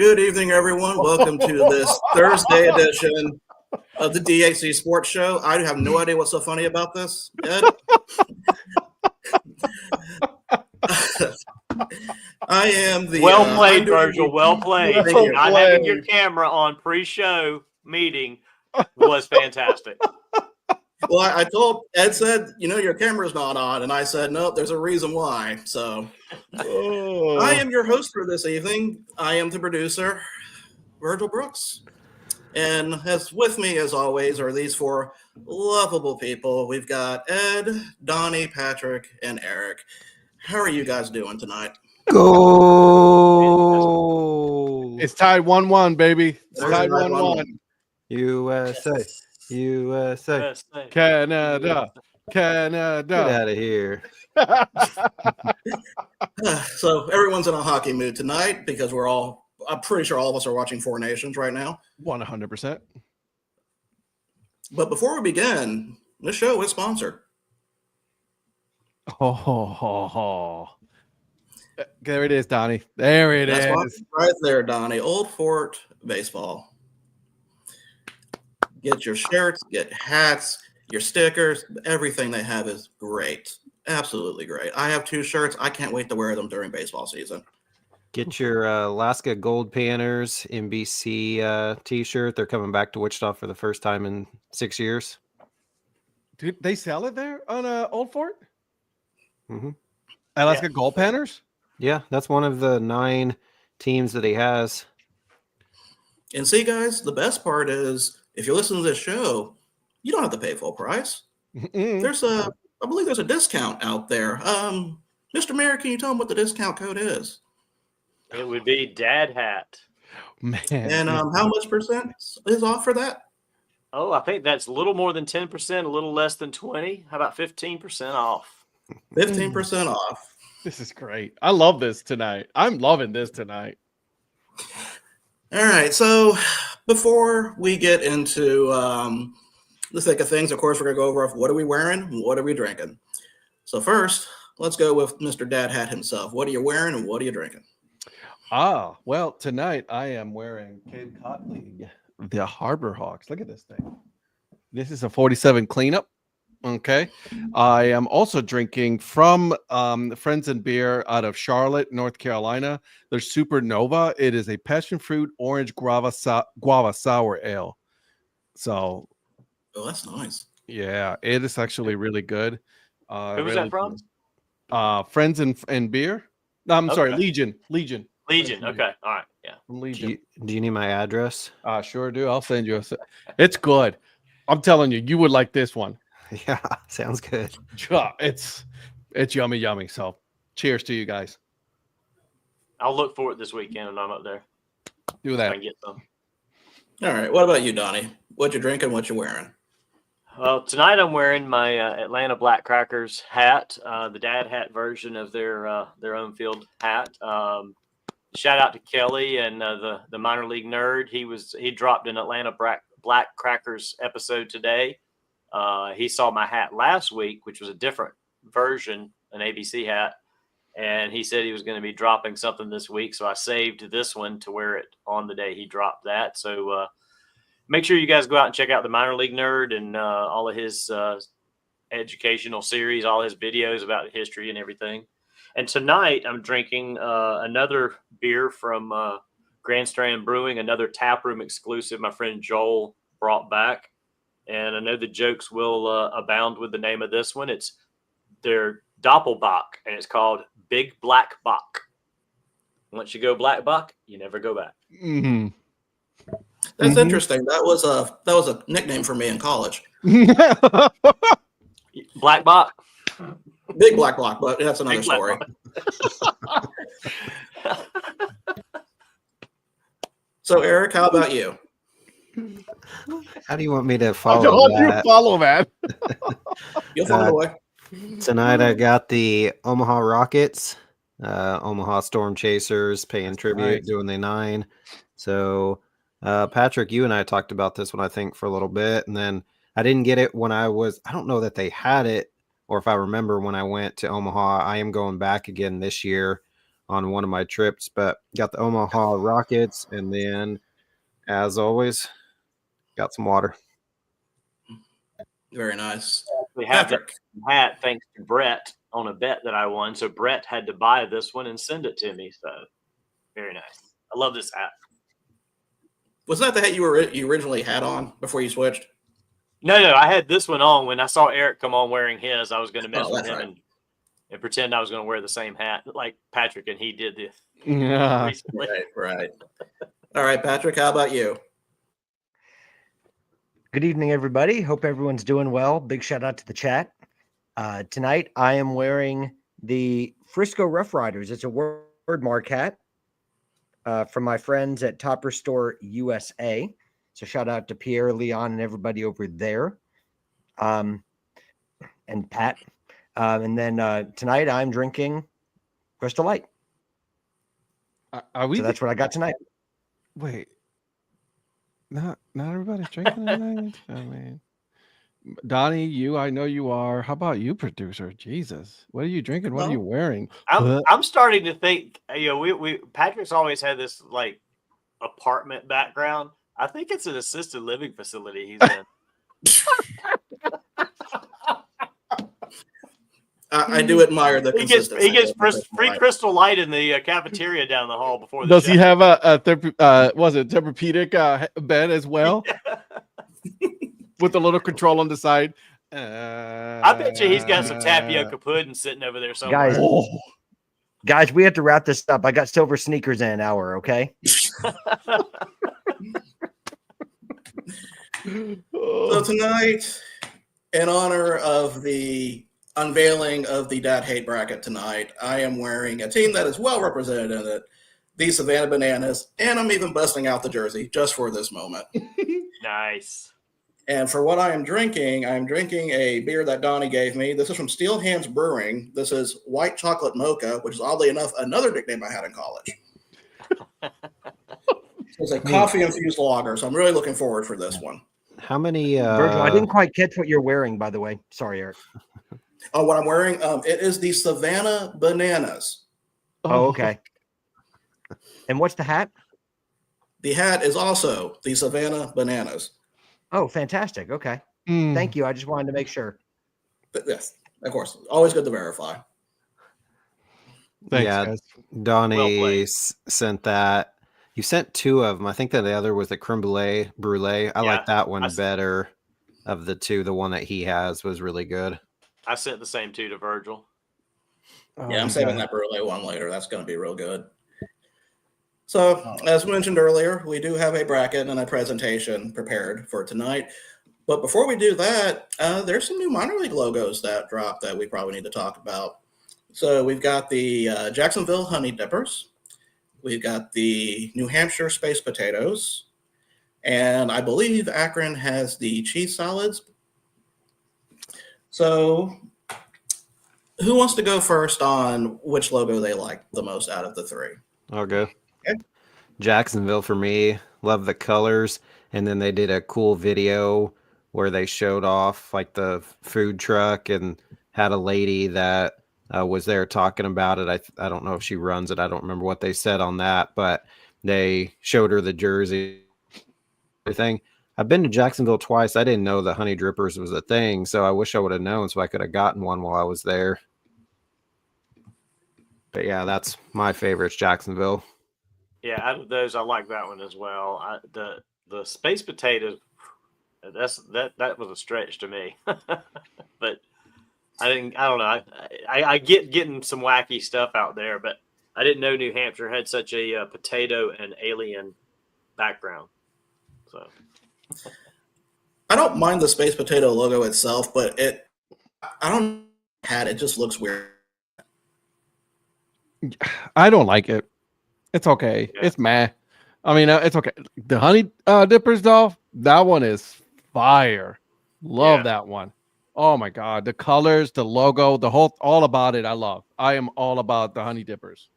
Good evening, everyone. Welcome to this Thursday edition of the DHC Sports Show. I have no idea what's so funny about this, Ed. I am the well played, Virgil. Well played. Not having your camera on pre-show meeting was fantastic. Well, I told Ed said, your camera's not on, and I said, nope, there's a reason why. So I am your host for this evening. I am the producer, Virgil Brooks. And as with me, as always, are these four lovable people. We've got Ed, Donnie, Patrick, and Eric. How are you guys doing tonight? Go! It's tied 1-1, baby. It's tied 1-1. USA. USA. Canada. Canada. Get out of here. So everyone's in a hockey mood tonight because I'm pretty sure all of us are watching Four Nations right now. 100%. But before we begin, this show is sponsored. There it is, Donnie. There it is. Right there, Donnie. Old Fort Baseball. Get your shirts, get hats, your stickers. Everything they have is great. Absolutely great. I have 2 shirts. I can't wait to wear them during baseball season. Get your Alaska Gold Panners NBC t-shirt. They're coming back to Wichita for the first time in 6 years. Dude, they sell it there on Old Fort? Mm-hmm. Alaska Gold Panners? Yeah, that's one of the 9 teams that he has. And see, guys, the best part is if you listen to this show, you don't have to pay full price. I believe there's a discount out there. Mr. Mayor, can you tell them what the discount code is? It would be Dad Hat. Man. And how much percent is off for that? Oh, I think that's a little more than 10%, a little less than 20. How about 15% off? 15% off. This is great. I love this tonight. I'm loving this tonight. All right. So before we get into the thick of things, of course, we're going to go over what are we wearing and what are we drinking. So first, let's go with Mr. Dad Hat himself. What are you wearing and what are you drinking? Well, tonight I am wearing Cape Cod League, the Harbor Hawks. Look at this thing. This is a 47 cleanup. Okay. I am also drinking from Friends and Beer out of Charlotte, North Carolina. Their Supernova. It is a passion fruit orange guava sour ale. So, that's nice. Yeah, it is actually really good. Who was that from? Friends and Beer. No, I'm sorry, Legion. Okay. All right. Yeah. From Legion. Do you need my address? Sure do. I'll send you It's good. I'm telling you, you would like this one. Yeah, sounds good. It's yummy. So cheers to you guys. I'll look for it this weekend when I'm up there. Do that. I can get some. All right. What about you, Donnie? What you drinking? What you wearing? Well, tonight I'm wearing my Atlanta Black Crackers hat, the Dad Hat version of their own field hat. Shout out to Kelly and the minor league nerd. He dropped an Atlanta Black Crackers episode today. He saw my hat last week, which was a different version, an ABC hat, and he said he was going to be dropping something this week. So I saved this one to wear it on the day he dropped that. So make sure you guys go out and check out the minor league nerd and all of his educational series, all his videos about history and everything. And tonight I'm drinking another beer from Grand Strand Brewing, another taproom exclusive my friend Joel brought back. And I know the jokes will abound with the name of this one. It's their Doppelbock, and it's called Big Black Bock. Once you go Black Bock, you never go back. Mm-hmm. That's interesting. That was a nickname for me in college. Black Bock. Big Black Block, but that's another story. So, Eric, how about you? How do you want me to follow that? You'll find a way. Tonight I got the Omaha Rockets, Omaha Storm Chasers paying tribute, doing the 9. So, Patrick, you and I talked about this one, I think, for a little bit. And then I didn't get it when I don't know that they had it, or if I remember when I went to Omaha. I am going back again this year. on one of my trips. But got the Omaha Rockets, and then, as always, got some water. Very nice. We have Patrick. that hat thanks to Brett on a bet that I won. So Brett had to buy this one and send it to me. So very nice. I love this hat. Was that the hat you originally had on before you switched? No, I had this one on when I saw Eric come on wearing his. I was going to mess with him right. and pretend I was going to wear the same hat like Patrick and he did this Yeah. recently. Right. All right, Patrick, how about you? Good evening, everybody. Hope everyone's doing well. Big shout out to the chat. Tonight, I am wearing the Frisco Rough Riders. It's a wordmark hat from my friends at Topper Store USA. So shout out to Pierre, Leon, and everybody over there, and Pat. And then tonight, I'm drinking Crystal Light. Are we? So that's what I got tonight. Wait. Not everybody's drinking tonight. I mean, Donnie, I know you are. How about you, producer? Jesus, what are you drinking? What are you wearing? I'm starting to think. We Patrick's always had this like apartment background. I think it's an assisted living facility he's in. I do admire the consistency. He gets free Crystal Light in the cafeteria down the hall before the Does show. he have a therapeutic bed as well? Yeah. With a little control on the side. I bet you he's got some tapioca pudding sitting over there somewhere. Guys, we have to wrap this up. I got silver sneakers in an hour, okay? So tonight, in honor of the unveiling of the Dad Hate bracket tonight, I am wearing a team that is well represented in it, the Savannah Bananas, and I'm even busting out the jersey just for this moment. Nice. And for what I'm drinking a beer that Donnie gave me. This is from Steel Hands Brewing. This is White Chocolate Mocha, which is oddly enough another nickname I had in college. It's a coffee-infused lager, so I'm really looking forward for this one. How many? Virgil, I didn't quite catch what you're wearing, by the way. Sorry, Eric. Oh, what I'm wearing? It is the Savannah Bananas. Oh, okay. And what's the hat? The hat is also the Savannah Bananas. Oh, fantastic. Okay. Thank you. I just wanted to make sure. But yes, of course. Always good to verify. Thanks, yeah, guys. Donnie sent that. You sent two of them. I think that the other was the creme brulee. I like that one better of the two. The one that he has was really good. I sent the same two to Virgil. Yeah, I'm saving that brulee one later. That's going to be real good. So, as mentioned earlier, we do have a bracket and a presentation prepared for tonight. But before we do that, there's some new minor league logos that dropped that we probably need to talk about. So we've got the Jacksonville Honey Dippers. We've got the New Hampshire Space Potatoes. And I believe Akron has the cheese salads. So who wants to go first on which logo they like the most out of the three? I'll go. Okay. Jacksonville for me. Love the colors. And then they did a cool video where they showed off like the food truck and had a lady that was there talking about it. I don't know if she runs it. I don't remember what they said on that, but they showed her the jersey, everything. I've been to Jacksonville twice. I didn't know the Honey Drippers was a thing, so I wish I would have known so I could have gotten one while I was there. But yeah, that's my favorite, Jacksonville. Yeah, out of those, I like that one as well. The space potatoes, that was a stretch to me, but I don't know. I get getting some wacky stuff out there, but I didn't know New Hampshire had such a potato and alien background. So I don't mind the space potato logo itself, but I don't had it just looks weird. I don't like it. It's okay. Yeah. It's meh. I mean, it's okay. The Honey Dippers, though, that one is fire. Love that one. Oh my God, the colors, the logo, all about it. I am all about the Honey Dippers.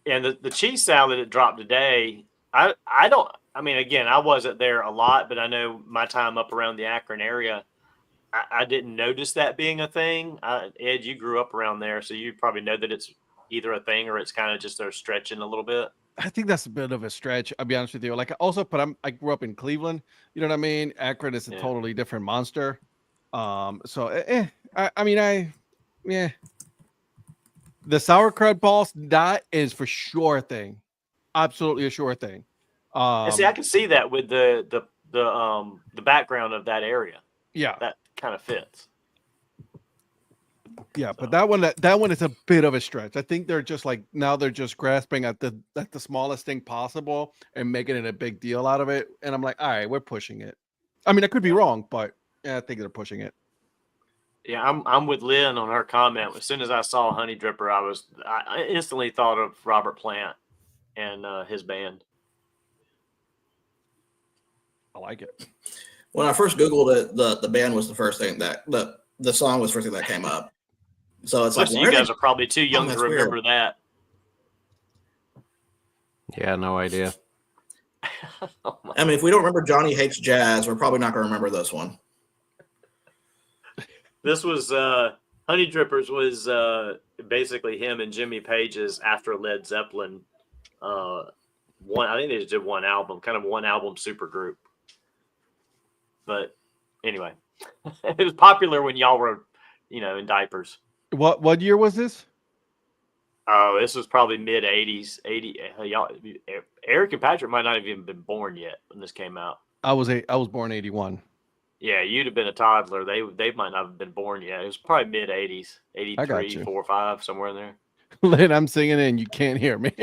And the cheese salad that dropped today, I mean, again, I wasn't there a lot, but I know my time up around the Akron area, I didn't notice that being a thing. Ed, you grew up around there, so you probably know that it's either a thing or it's kind of just they're stretching a little bit? I think that's a bit of a stretch. I'll be honest with you. Like also, but I grew up in Cleveland. You know what I mean? Akron is a totally different monster. Yeah. The sauerkraut balls, that is for sure a thing. Absolutely a sure thing. And see, I can see that with the background of that area. Yeah, that kind of fits. Yeah, but that one is a bit of a stretch. I think they're just like now they're just grasping at the smallest thing possible and making it a big deal out of it. And I'm like, all right, we're pushing it. I mean, I could be wrong, but yeah, I think they're pushing it. Yeah, I'm with Lynn on her comment. As soon as I saw Honey Dripper, I instantly thought of Robert Plant and his band. I like it. When I first Googled it, the band was the first thing that the song was the first thing that came up. So it's like you guys are probably too young to remember weird. that. Yeah, no idea. I mean, if we don't remember Johnny Hates Jazz, we're probably not going to remember this one. This was Honey Drippers was basically him and Jimmy Page's after Led Zeppelin. I think they just did one album, kind of one album super group. But anyway, it was popular when y'all were, in diapers. What year was this? Oh, this was probably mid 80s. Y'all, Eric and Patrick might not have even been born yet when this came out. I was born 81. Yeah, you'd have been a toddler. They might not have been born yet. It was probably mid 80s, 83, 4, 5, somewhere in there. Lynn, I'm singing and you can't hear me.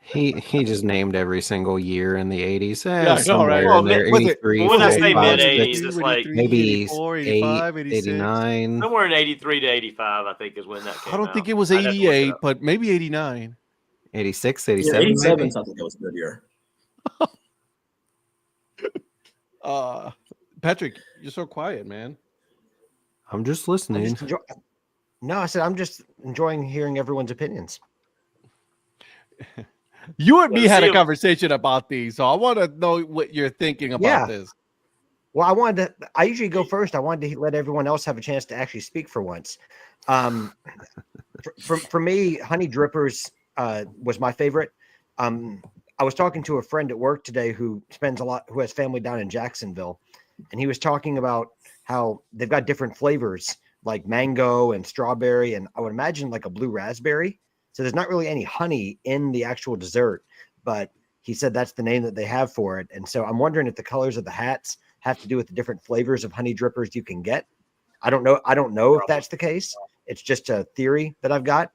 He just named every single year in the 80s. Yeah, I know, right? Somewhere in there, 83, when I say 85, mid-80s, it's like maybe 84, 85, 86. 89. somewhere in 83 to 85, I think, is when that came out. I don't think it was I'd have to look it 88, up. but maybe 89. 86, Yeah, 87, 87 maybe? sounds like it was a good year. Patrick, you're so quiet, man. I'm just listening. No, I said I'm just enjoying hearing everyone's opinions. You and me Yeah, had a see, conversation about these, so I want to know what you're thinking about this. Well, I usually go first. I wanted to let everyone else have a chance to actually speak for once. For me, Honey Drippers was my favorite. I was talking to a friend at work today who has family down in Jacksonville, and he was talking about how they've got different flavors like mango and strawberry, and I would imagine like a blue raspberry. So there's not really any honey in the actual dessert, but he said that's the name that they have for it. And so I'm wondering if the colors of the hats have to do with the different flavors of Honey Drippers you can get. I don't know if that's the case. It's just a theory that I've got.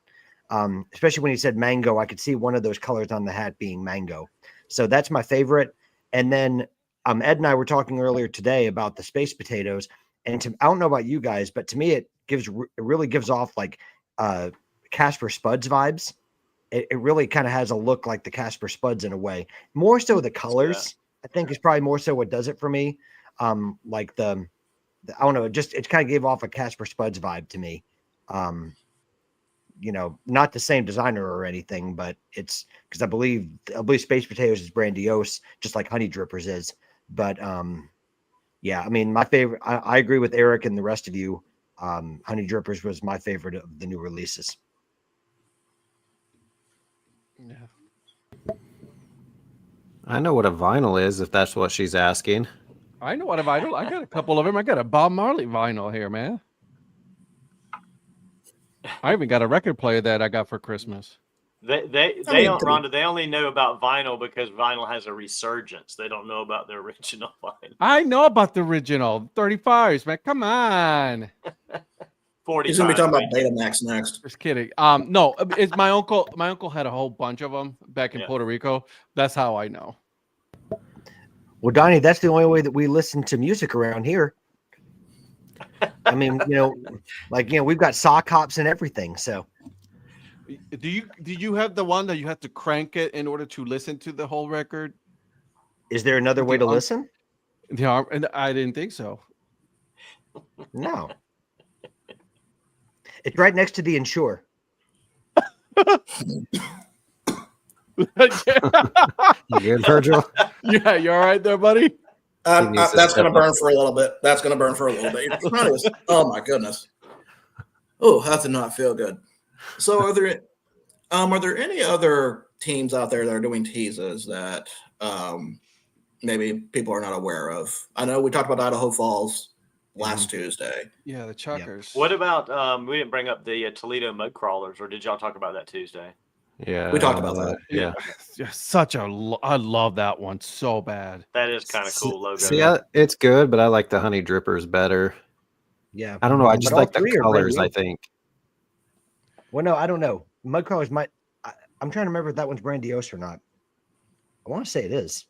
Especially when he said mango, I could see one of those colors on the hat being mango. So that's my favorite. And then Ed and I were talking earlier today about the space potatoes. And I don't know about you guys, but to me, it really gives off like Casper Spuds vibes. It really kind of has a look like the Casper Spuds in a way. More so the colors, I think, is probably more so what does it for me. Like I don't know, it kind of gave off a Casper Spuds vibe to me. Not the same designer or anything, but it's because I believe Space Potatoes is grandiose, just like Honey Drippers is. But yeah, I mean, my favorite. I agree with Eric and the rest of you. Honey Drippers was my favorite of the new releases. Yeah. I know what a vinyl is, if that's what she's asking. I know what a vinyl. I got a couple of them. I got a Bob Marley vinyl here, man. I even got a record player that I got for Christmas. Rhonda, they only know about vinyl because vinyl has a resurgence. They don't know about the original vinyl. I know about the original 35s, man. Come on. 40. He's going to be talking about Betamax next. Just kidding. No, it's my uncle. My uncle had a whole bunch of them back in Puerto Rico. That's how I know. Well, Donnie, that's the only way that we listen to music around here. I mean, we've got sock hops and everything. So, did you have the one that you had to crank it in order to listen to the whole record? Is there another way to listen? Yeah, and I didn't think so. No, it's right next to the Ensure. You good, Virgil? Yeah, you all right there, buddy? That's going to burn for a little bit. Oh my goodness. Oh, that did not feel good. So Are there any other teams out there that are doing teases that maybe people are not aware of? I know we talked about Idaho Falls last Tuesday. Yeah, the Chuckers. What about we didn't bring up the Toledo mud crawlers, or did y'all talk about that Tuesday? Yeah, We talked about that. Yeah. I love that one so bad. That is kind of cool logo. See, it's good, but I like the honey drippers better. Yeah. I don't know. I just But all like the three are colors, I grandiose. think. Well, no, I don't know. Mudcrawlers might. I'm trying to remember if that one's grandiose or not. I want to say it is.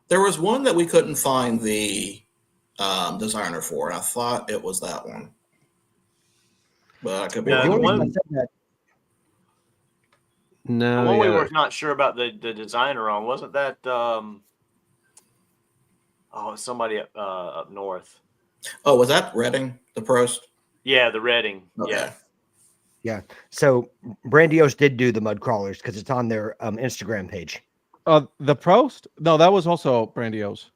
There was one that we couldn't find the designer for, and I thought it was that one. But I could be Yeah, The the only wrong. one- reason I said that, The No, one we yeah. were not sure about the designer on, wasn't that somebody up north? Oh, was that Reading, the Prost? Yeah, the Reading. Okay. Yeah. so Grandiose did do the mud crawlers because it's on their Instagram page. The Prost? No, that was also Brandiose.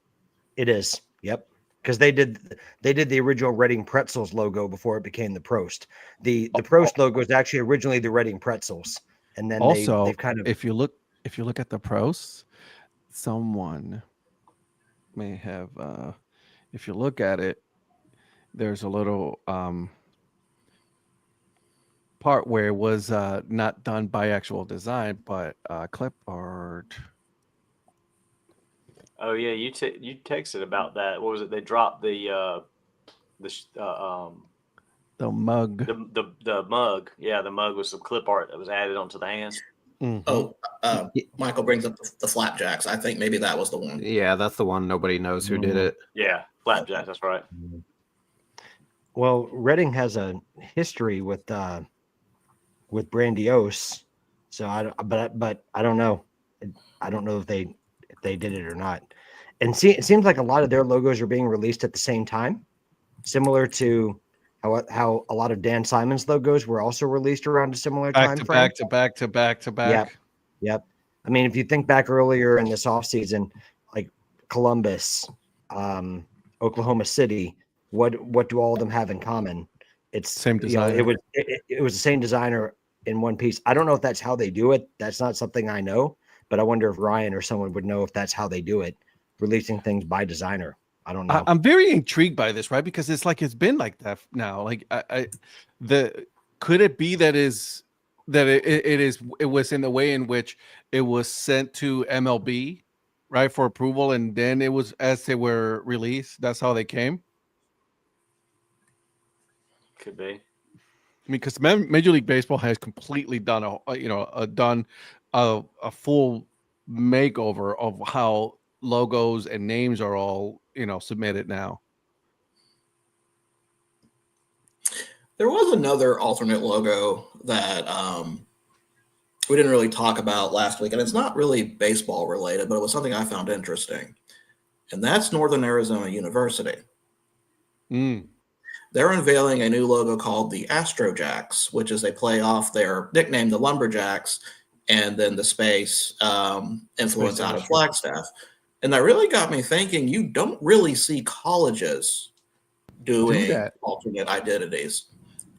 It is. Yep. Because they did the original Reading Pretzels logo before it became the Prost. The Prost logo is actually originally the Reading Pretzels, and then Also, they've kind of if you look at the Prost, someone may have if you look at it, there's a little part where it was not done by actual design, but clip art. Oh yeah, you texted about that. What was it? They dropped the mug. the mug. Yeah, the mug with some clip art that was added onto the hands. Mhm. Oh, Michael brings up the flapjacks. I think maybe that was the one. Yeah, that's the one. Nobody knows who did it. Yeah, flapjack. That's right. well, Reading has a history with Grandiose, so but I don't know. I don't know if they did it or not. And it seems like a lot of their logos are being released at the same time, similar to how a lot of Dan Simon's logos were also released around a similar time frame. back to back. Yep. I mean, if you think back earlier in this offseason, like Columbus, Oklahoma City, what do all of them have in common? It's Same you know, designer. it was the same designer in one piece. I don't know if that's how they do it. That's not something I know, but I wonder if Ryan or someone would know if that's how they do it, releasing things by designer. I don't know. I'm very intrigued by this, right? Because it's been like that now. Like could it be that it was in the way in which it was sent to MLB, right, for approval, and then it was as they were released. That's how they came. Could be. I mean, because Major League Baseball has completely done a full makeover of how logos and names are all submitted now. There was another alternate logo that we didn't really talk about last week, and it's not really baseball related, but it was something I found interesting, and that's Northern Arizona University. They're unveiling a new logo called the Astro Jacks, which is they play off their nickname, the Lumberjacks, and then the space influence out of Flagstaff. And that really got me thinking, you don't really see colleges doing alternate identities.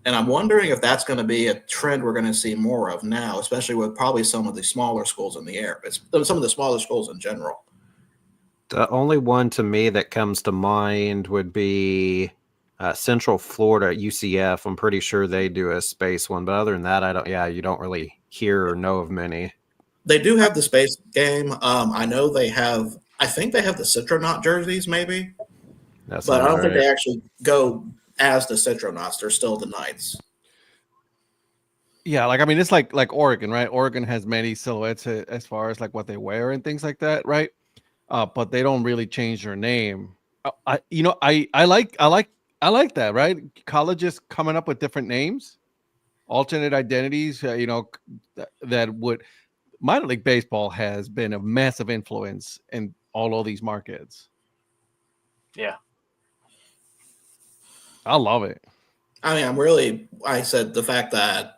And I'm wondering if that's going to be a trend we're going to see more of now, especially with probably some of the smaller schools in the area. It's some of the smaller schools in general. The only one to me that comes to mind would be Central Florida, UCF. I'm pretty sure they do a space one, but other than that, you don't really hear or know of many. They do have the space game. I know I think they have the Citronaut jerseys, maybe. That's but I don't think right. they actually go as the Citronauts. They're still the Knights. Yeah, I mean, it's like Oregon, right? Oregon has many silhouettes as far as what they wear and things like that, right? But they don't really change their name. I like that, right? Colleges coming up with different names, alternate identities. That would. Minor League Baseball has been a massive influence in all of these markets. Yeah. I love it. I mean, I said the fact that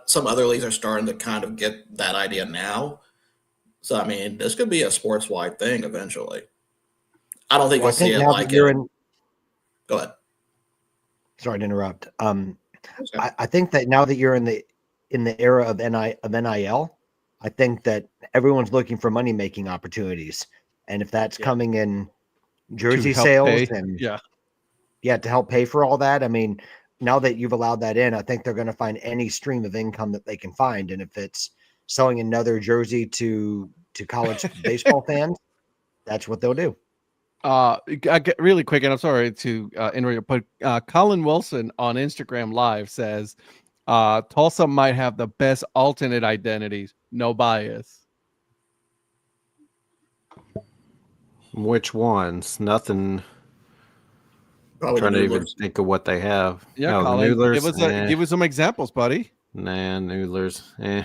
some other leagues are starting to kind of get that idea now. So, I mean, this could be a sports-wide thing eventually. I don't think we'll see it like it. Go ahead. Sorry to interrupt. I think that now that you're in the in the era of NIL, I think that everyone's looking for money making opportunities, and if that's coming in jersey help sales pay. and Yeah. to help pay for all that, I mean, now that you've allowed that in, I think they're going to find any stream of income that they can find, and if it's selling another jersey to college baseball fans, that's what they'll do. I get really quick, and I'm sorry to interrupt, but Colin Wilson on Instagram Live says Tulsa might have the best alternate identities, no bias. Which ones? Nothing. I'm Probably trying the to even Noodlers. think of what they have. Yeah, Oh, the Colin, Noodlers. give us some examples, buddy. Nah, Noodlers. Eh.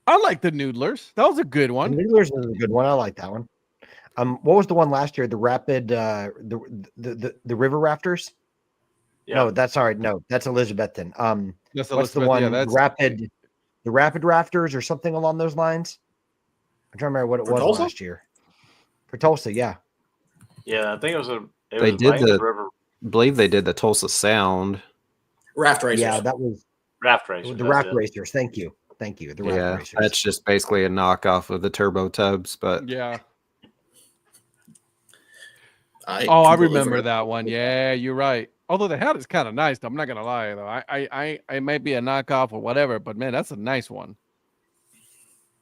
I like the Noodlers. That was a good The one. Noodlers is a good one. I like that one. What was the one last year? The Rapid, the River Rafters. Yeah. No, that's all right. No, that's Elizabethton. That's What's the Elizabeth, one? yeah, that's The Rapid Rafters or something along those lines. I'm trying to remember what it For was Tulsa? last year. For Tulsa, yeah. Yeah, I think it was They did the River believe they did the Tulsa Sound. Raft racers. Yeah, that was Raft Racers. the that's Raft it. Racers. Thank you. The Raft Yeah, Racers. that's just basically a knockoff of the Turbo Tubs, but yeah. I I completely remember forgot. that one. Yeah, you're right. Although the hat is kind of nice, I'm not gonna lie though. I might be a knockoff or whatever, but man, that's a nice one.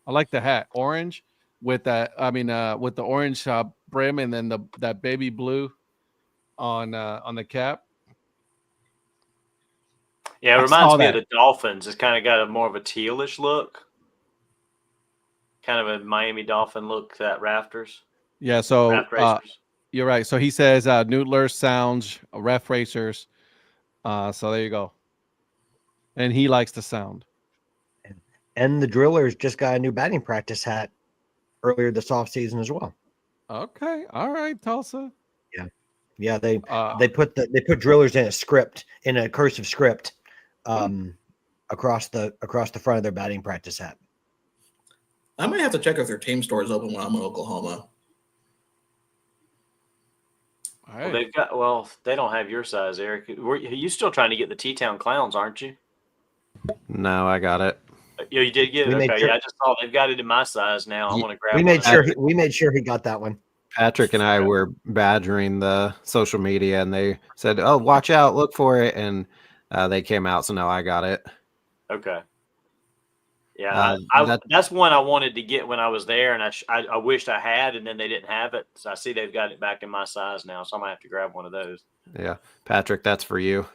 I like the hat, orange with that. I mean, with the orange brim and then that baby blue on the cap. Yeah, I it reminds saw me of that. the Dolphins. It's kind of got a more of a tealish look. Kind of a Miami Dolphin look to that Rafters. Yeah, so Raft Racers. you're right. So he says Noodler Sounds, Ref Racers. So there you go. And he likes the sound. And the Drillers just got a new batting practice hat earlier this offseason as well. Okay. All right, Tulsa. Yeah, they put Drillers in a cursive script across the front of their batting practice hat. I might have to check if their team store is open when I'm in Oklahoma. All right. They don't have your size, Eric. You still trying to get the T-Town Clowns, aren't you? no, I got it. Yeah, you did get it. We made Okay, sure- yeah, I just saw they've got it in my size now. I want to grab. We one. made sure he got that one. Patrick and I were badgering the social media, and they said, "Oh, watch out, look for it," and they came out. So now I got it. Okay. Yeah, that- that's one I wanted to get when I was there, and I wished I had, and then they didn't have it. So I see they've got it back in my size now, so I might have to grab one of those. Yeah, Patrick, that's for you.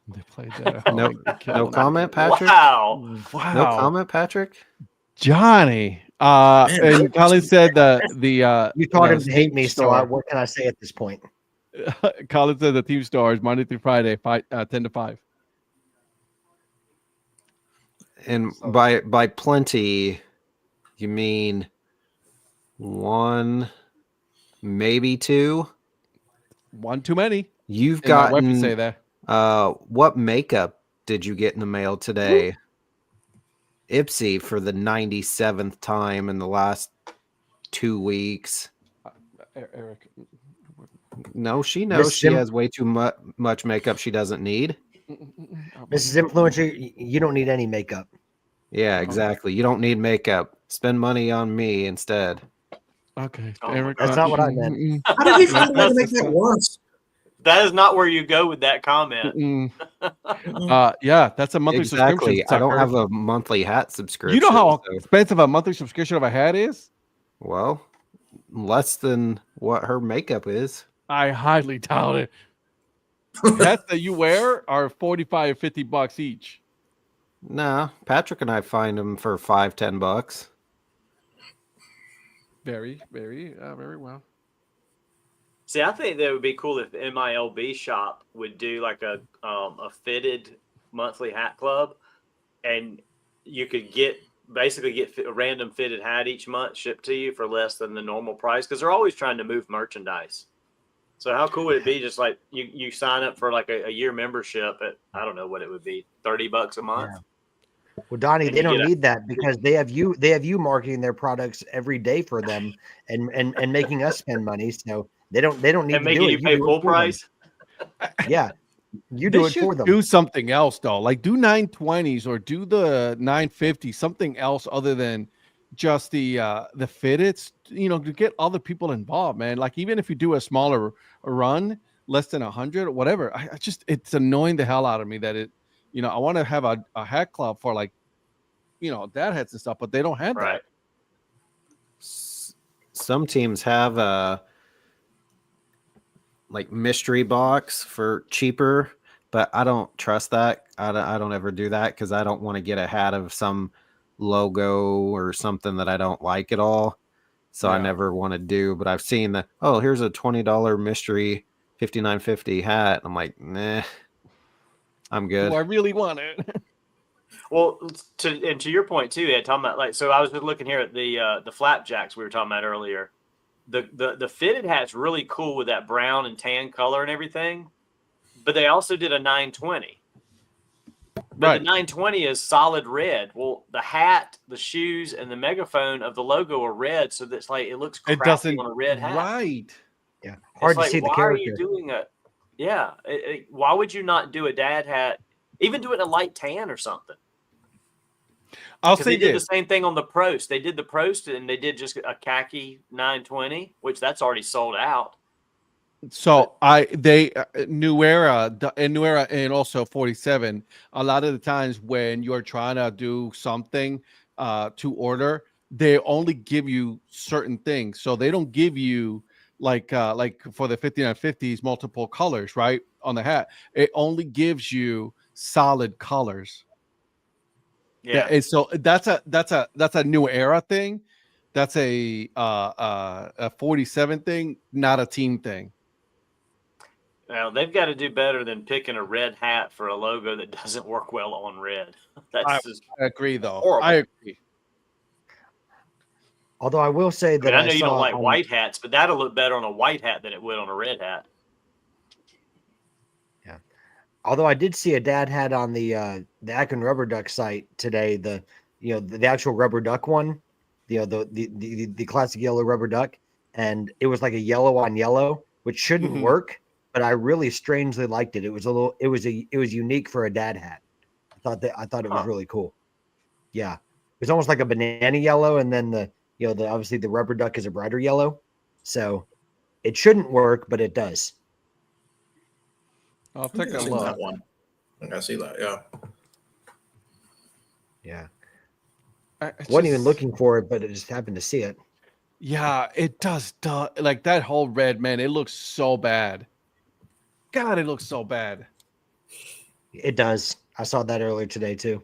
They played that. No, no comment, Patrick. Wow. No comment, Patrick. Johnny. And Colin said the You taught him to team hate me, so star. what can I say at this point? Colin said the team stars Monday through Friday, 10 to 5. And by plenty, you mean one, maybe two? One too many. You've And my wife would gotten say that. what makeup did you get in the mail today? Ipsy for the 97th time in the last 2 weeks. Eric. No, she knows Miss she Sim- has way too much makeup she doesn't need. Mrs. Influencer, you don't need any makeup. Yeah, exactly. You don't need makeup. Spend money on me instead. Okay. Oh, Eric. that's not what I meant. How did he find a way to make that once? That is not where you go with that comment. Yeah, that's a monthly Exactly. subscription. I don't sucker. have a monthly hat subscription. You know how so- expensive a monthly subscription of a hat is? well, less than what her makeup is. I highly doubt it. Hats that you wear are $45, $50 each. Nah, Patrick and I find them for $5-10. Very, very well. See, I think that would be cool if MILB shop would do like a fitted monthly hat club, and you could basically get a random fitted hat each month shipped to you for less than the normal price, because they're always trying to move merchandise. So how cool would it be? Just like you sign up for like a year membership at, I don't know what it would be, $30 a month. Yeah. Well, Donnie, And they you don't get need that because they have you marketing their products every day for them and making us spend money. So they don't need And to do making it. you pay do it full for them. price. Yeah, you They do it should for them. do something else though. Like do 920s or do the 950, something else other than just the fitteds, you know, to get other people involved, man. Like even if you do a smaller run, less than 100 or whatever, I just, it's annoying the hell out of me that it, you know, I want to have a hat club for like, you know, dad hats and stuff, but they don't have Right. that. Some teams have a like mystery box for cheaper, but I don't trust that. I don't ever do that because I don't want to get a hat of some logo or something that I don't like at all. So I Yeah. never want to do. But I've seen the here's a $20 mystery 5950 hat. I'm like, nah, I'm good. Do I really want it? Well, to your point too, Ed, talking about like, so I was just looking here at the flapjacks we were talking about earlier. The fitted hat's really cool with that brown and tan color and everything, but they also did a 920. But Right. the 920 is solid red. Well, the hat, the shoes, and the megaphone of the logo are red, so that's like it looks It crappy doesn't. on a red hat. Right. Yeah, hard It's to like, see the why are character. you doing a? Yeah, why would you not do a dad hat? Even do it in a light tan or something. I'll Because say they did this. the same thing on the Prost. They did the Prost and they did just a khaki 920, which that's already sold out. So New Era and also 47. A lot of the times when you're trying to do something to order, they only give you certain things. So they don't give you like for the 5950s multiple colors, right, on the hat. It only gives you solid colors. Yeah. And so that's a New Era thing. That's a 47 thing, not a team thing. Now they've got to do better than picking a red hat for a logo that doesn't work well on red. That's just I agree, though. horrible. I agree. Although I will say I that mean, I know you saw don't like on- white hats, but that'll look better on a white hat than it would on a red hat. Yeah. Although I did see a dad hat on the Akron Rubber Duck site today. The actual rubber duck one, the classic yellow rubber duck, and it was like a yellow on yellow, which shouldn't Mhm. work, but I really strangely liked it. It was unique for a dad hat. I thought it was really cool. Yeah, it was almost like a banana yellow, and then obviously the rubber duck is a brighter yellow, so it shouldn't work, but it does. I'll take a I've seen look. that one. I think I see that. Yeah. Yeah, I wasn't even looking for it, but I just happened to see it. Yeah, it does. Like that whole red, man, it looks so bad. God, it looks so bad. It does. I saw that earlier today too.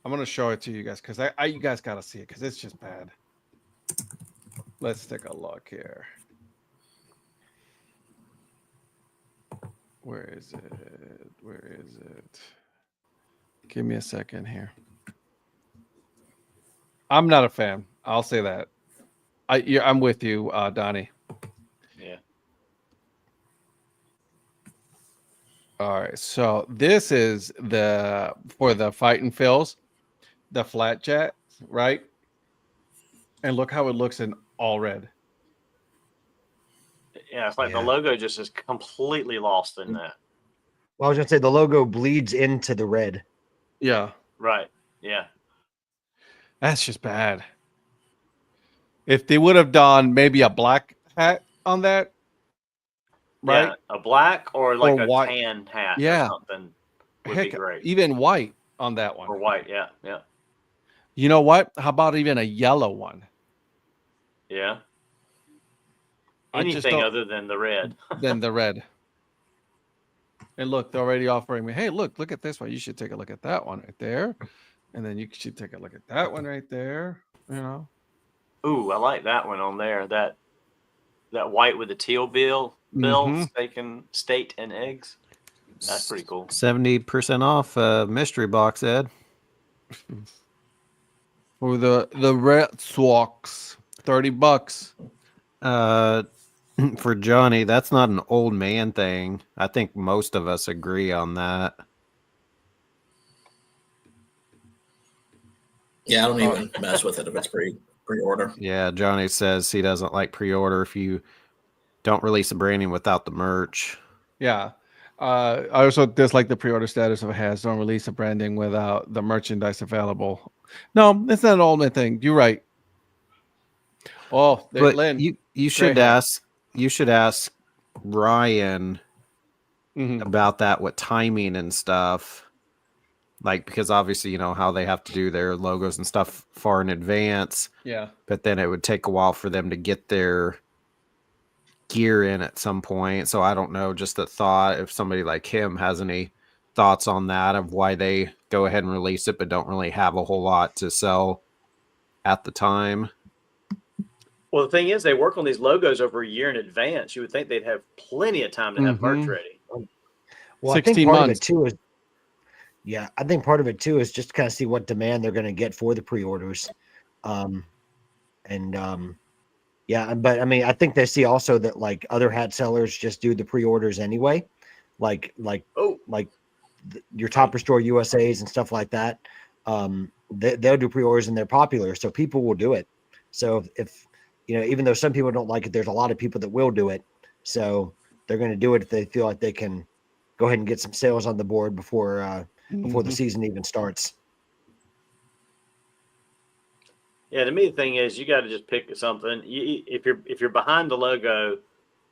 I'm gonna show it to you guys because you guys gotta see it because it's just bad. Let's take a look here. Where is it? Where is it? Give me a second here. I'm not a fan. I'll say that. I'm with you, Donnie. Yeah. All right. So this is for the Fighting Phils, the flat jet, right? And look how it looks in all red. Yeah, it's like Yeah. the logo just is completely lost in that. Well, I was gonna say the logo bleeds into the red. Yeah. Right. Yeah. That's just bad. If they would have done maybe a black hat on that, right? Yeah, a black or like Or a white. tan hat Yeah. or something would Heck, be great. even white on that one. Or white, yeah, yeah, You know what? How about even a yellow one? yeah. I just Anything don't- other than the red. Than the red. And look, they're already offering me, hey, look at this one. You should take a look at that one right there. And then you should take a look at that one right there. You know? Ooh, I like that one on there. That white with the teal bill, steak and eggs. That's pretty cool. 70% off mystery box, Ed. For the Red Sox, $30. For Johnny, that's not an old man thing. I think most of us agree on that. Yeah, I don't even mess with it if it's pre-order. Yeah, Johnny says he doesn't like pre-order if you don't release a branding without the merch. Yeah. I also dislike the pre-order status of Has. Don't release the branding without the merchandise available. No, it's not all my thing. You're right. Oh, But Lynn. you should Graham. ask Ryan Mhm. about that with timing and stuff. Like, because obviously, you know how they have to do their logos and stuff far in advance, Yeah. but then it would take a while for them to get their gear in at some point. So I don't know, just a thought if somebody like him has any thoughts on that of why they go ahead and release it, but don't really have a whole lot to sell at the time. Well, the thing is, they work on these logos over a year in advance. You would think they'd have plenty of time to have merch ready. Well, I think 16 part of months. it too is, yeah, I think part of it too is just to kind of see what demand they're going to get for the pre-orders. Yeah, but I mean, I think they see also that like other hat sellers just do the pre-orders anyway, like Oh, your Top Restore USAs and stuff like that. They'll do pre-orders and they're popular, so people will do it. So if you know, even though some people don't like it, there's a lot of people that will do it. So they're going to do it if they feel like they can go ahead and get some sales on the board before the season even starts. yeah. To me, the thing is, you got to just pick something. If you're behind the logo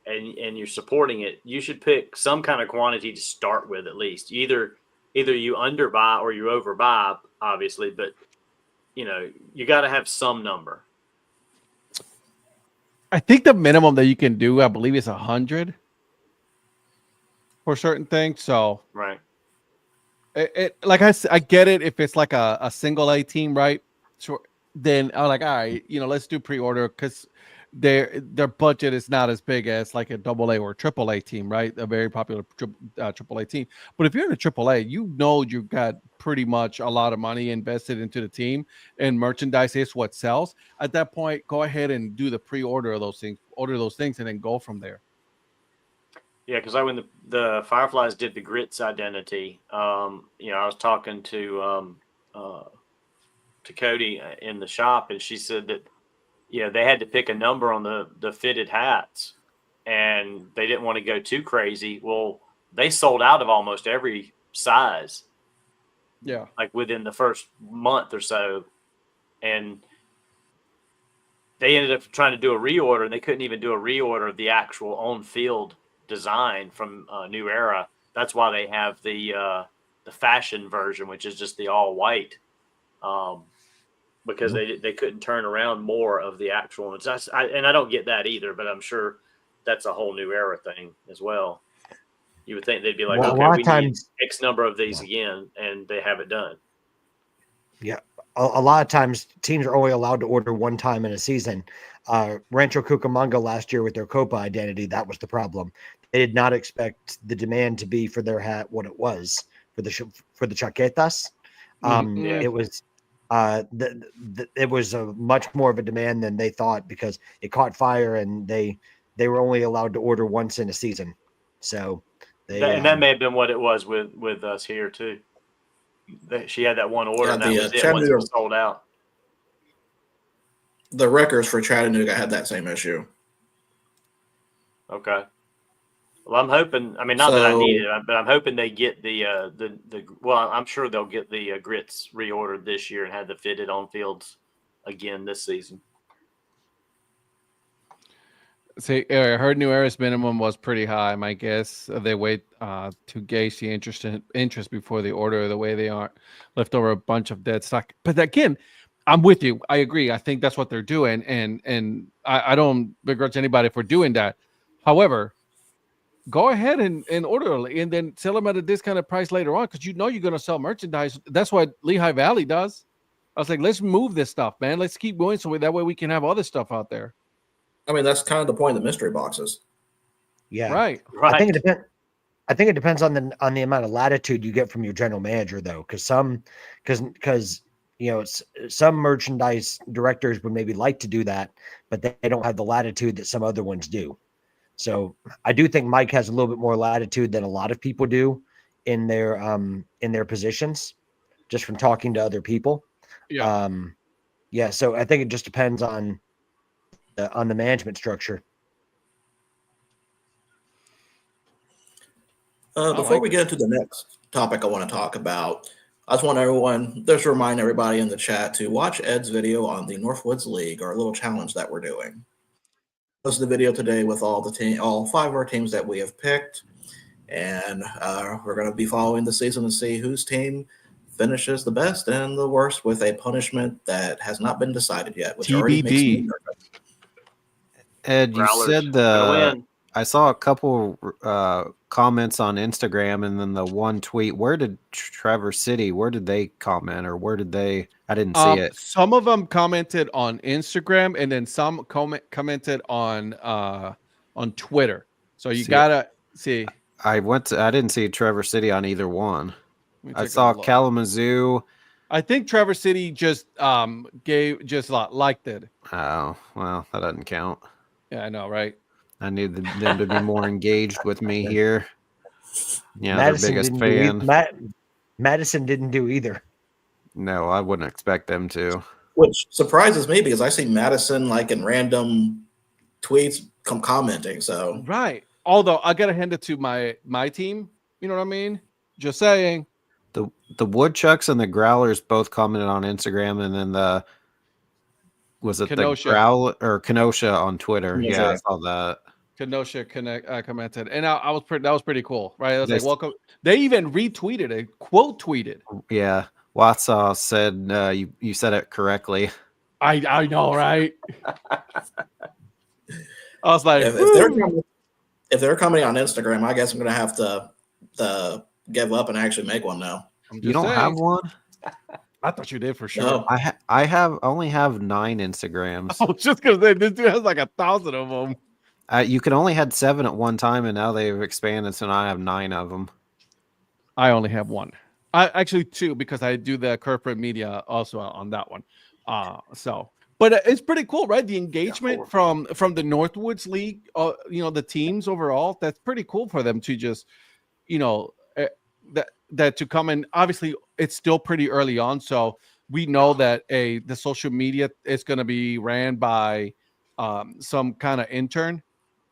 and you're supporting it, you should pick some kind of quantity to start with at least. Either you underbuy or you overbuy, obviously, but you know you got to have some number. I think the minimum that you can do, I believe, is 100 for certain things. So Right. it like I get it if it's like a single A team, right? Sure. Then I'm like, all right, let's do pre-order because their budget is not as big as like a double A or triple A team, right? A very popular triple A team. But if you're in a triple A, you've got pretty much a lot of money invested into the team, and merchandise is what sells. At that point, go ahead and do the pre-order of those things, order those things, and then go from there. Yeah, because when the Fireflies did the Grits identity, I was talking to Cody in the shop, and she said that they had to pick a number on the fitted hats, and they didn't want to go too crazy. Well, they sold out of almost every size. Yeah, like within the first month or so, and they ended up trying to do a reorder, and they couldn't even do a reorder of the actual on-field design from New Era. That's why they have the fashion version, which is just the all white, because they couldn't turn around more of the actual ones. And I don't get that either, but I'm sure that's a whole New Era thing as well. You would think they'd be like, Well, okay, we need X number of these again, and they have it done. Yeah. A lot of times teams are only allowed to order one time in a season. Rancho Cucamonga last year with their Copa identity, that was the problem. They did not expect the demand to be for their hat what it was for the chaquetas. It was it was a much more of a demand than they thought because it caught fire and they were only allowed to order once in a season. So that may have been what it was with us here too. She had that one order, and that was it once it was sold out. The Wreckers for Chattanooga had that same issue. Okay. Well, I'm hoping. I mean, not that I need it, but I'm hoping they get the. Well, I'm sure they'll get the Grits reordered this year and have the fitted on fields again this season. See, I heard New Era's minimum was pretty high. My guess they wait to gauge the interest before they order the way they are, left over a bunch of dead stock. But again, I'm with you. I agree. I think that's what they're doing, and I don't begrudge anybody for doing that. However, go ahead and order and then sell them at a discounted price later on because you're going to sell merchandise. That's what Lehigh Valley does. I was like, let's move this stuff, man. Let's keep going so that way we can have other stuff out there. I mean, that's kind of the point of the mystery boxes. Yeah, right. I think it depends on the amount of latitude you get from your general manager, though, because some merchandise directors would maybe like to do that, but they don't have the latitude that some other ones do. So I do think Mike has a little bit more latitude than a lot of people do in their positions, just from talking to other people. Yeah. So I think it just depends on the management structure. Before we get into the next topic I want to talk about, I just want everyone, just remind everybody in the chat to watch Ed's video on the Northwoods League, our little challenge that we're doing. Post the video today with all 5 of our teams that we have picked, and we're going to be following the season to see whose team finishes the best and the worst with a punishment that has not been decided yet, which already makes me nervous. Ed, you Growlers said gonna win. I saw a couple comments on Instagram, and then the one tweet. Where did Traverse City? Where did they comment, or where did they? I didn't see it. Some of them commented on Instagram, and then some commented on Twitter. So you gotta see. I didn't see Traverse City on either one. I saw Kalamazoo. I think Traverse City just liked it. Oh, well, that doesn't count. Yeah, I know, right? I need them to be more engaged with me here. Yeah, Madison their biggest fan. Madison didn't do either. No, I wouldn't expect them to. Which surprises me because I see Madison like in random tweets commenting. So right. Although I gotta hand it to my team. You know what I mean? Just saying. The Woodchucks and the Growlers both commented on Instagram, and then the Growl or Kenosha on Twitter? Yeah, I saw that. Kenosha commented, and that was pretty cool, right? I was like, welcome. They even retweeted it, quote tweeted. Yeah, Watsaw said you said it correctly. I know, right? I was like, if they're coming on Instagram, I guess I'm gonna have to give up and actually make one now. You don't have one? I thought you did for sure. No. I only have 9 Instagrams. I was just gonna say this dude has like 1,000 of them. You could only had 7 at one time, and now they've expanded, so now I have 9 of them. I only have 1. I actually 2 because I do the corporate media also on that one. But it's pretty cool, right? The engagement from the Northwoods League, the teams overall, that's pretty cool for them to just, that to come in. Obviously, it's still pretty early on, so we know that the social media is going to be ran by some kind of intern.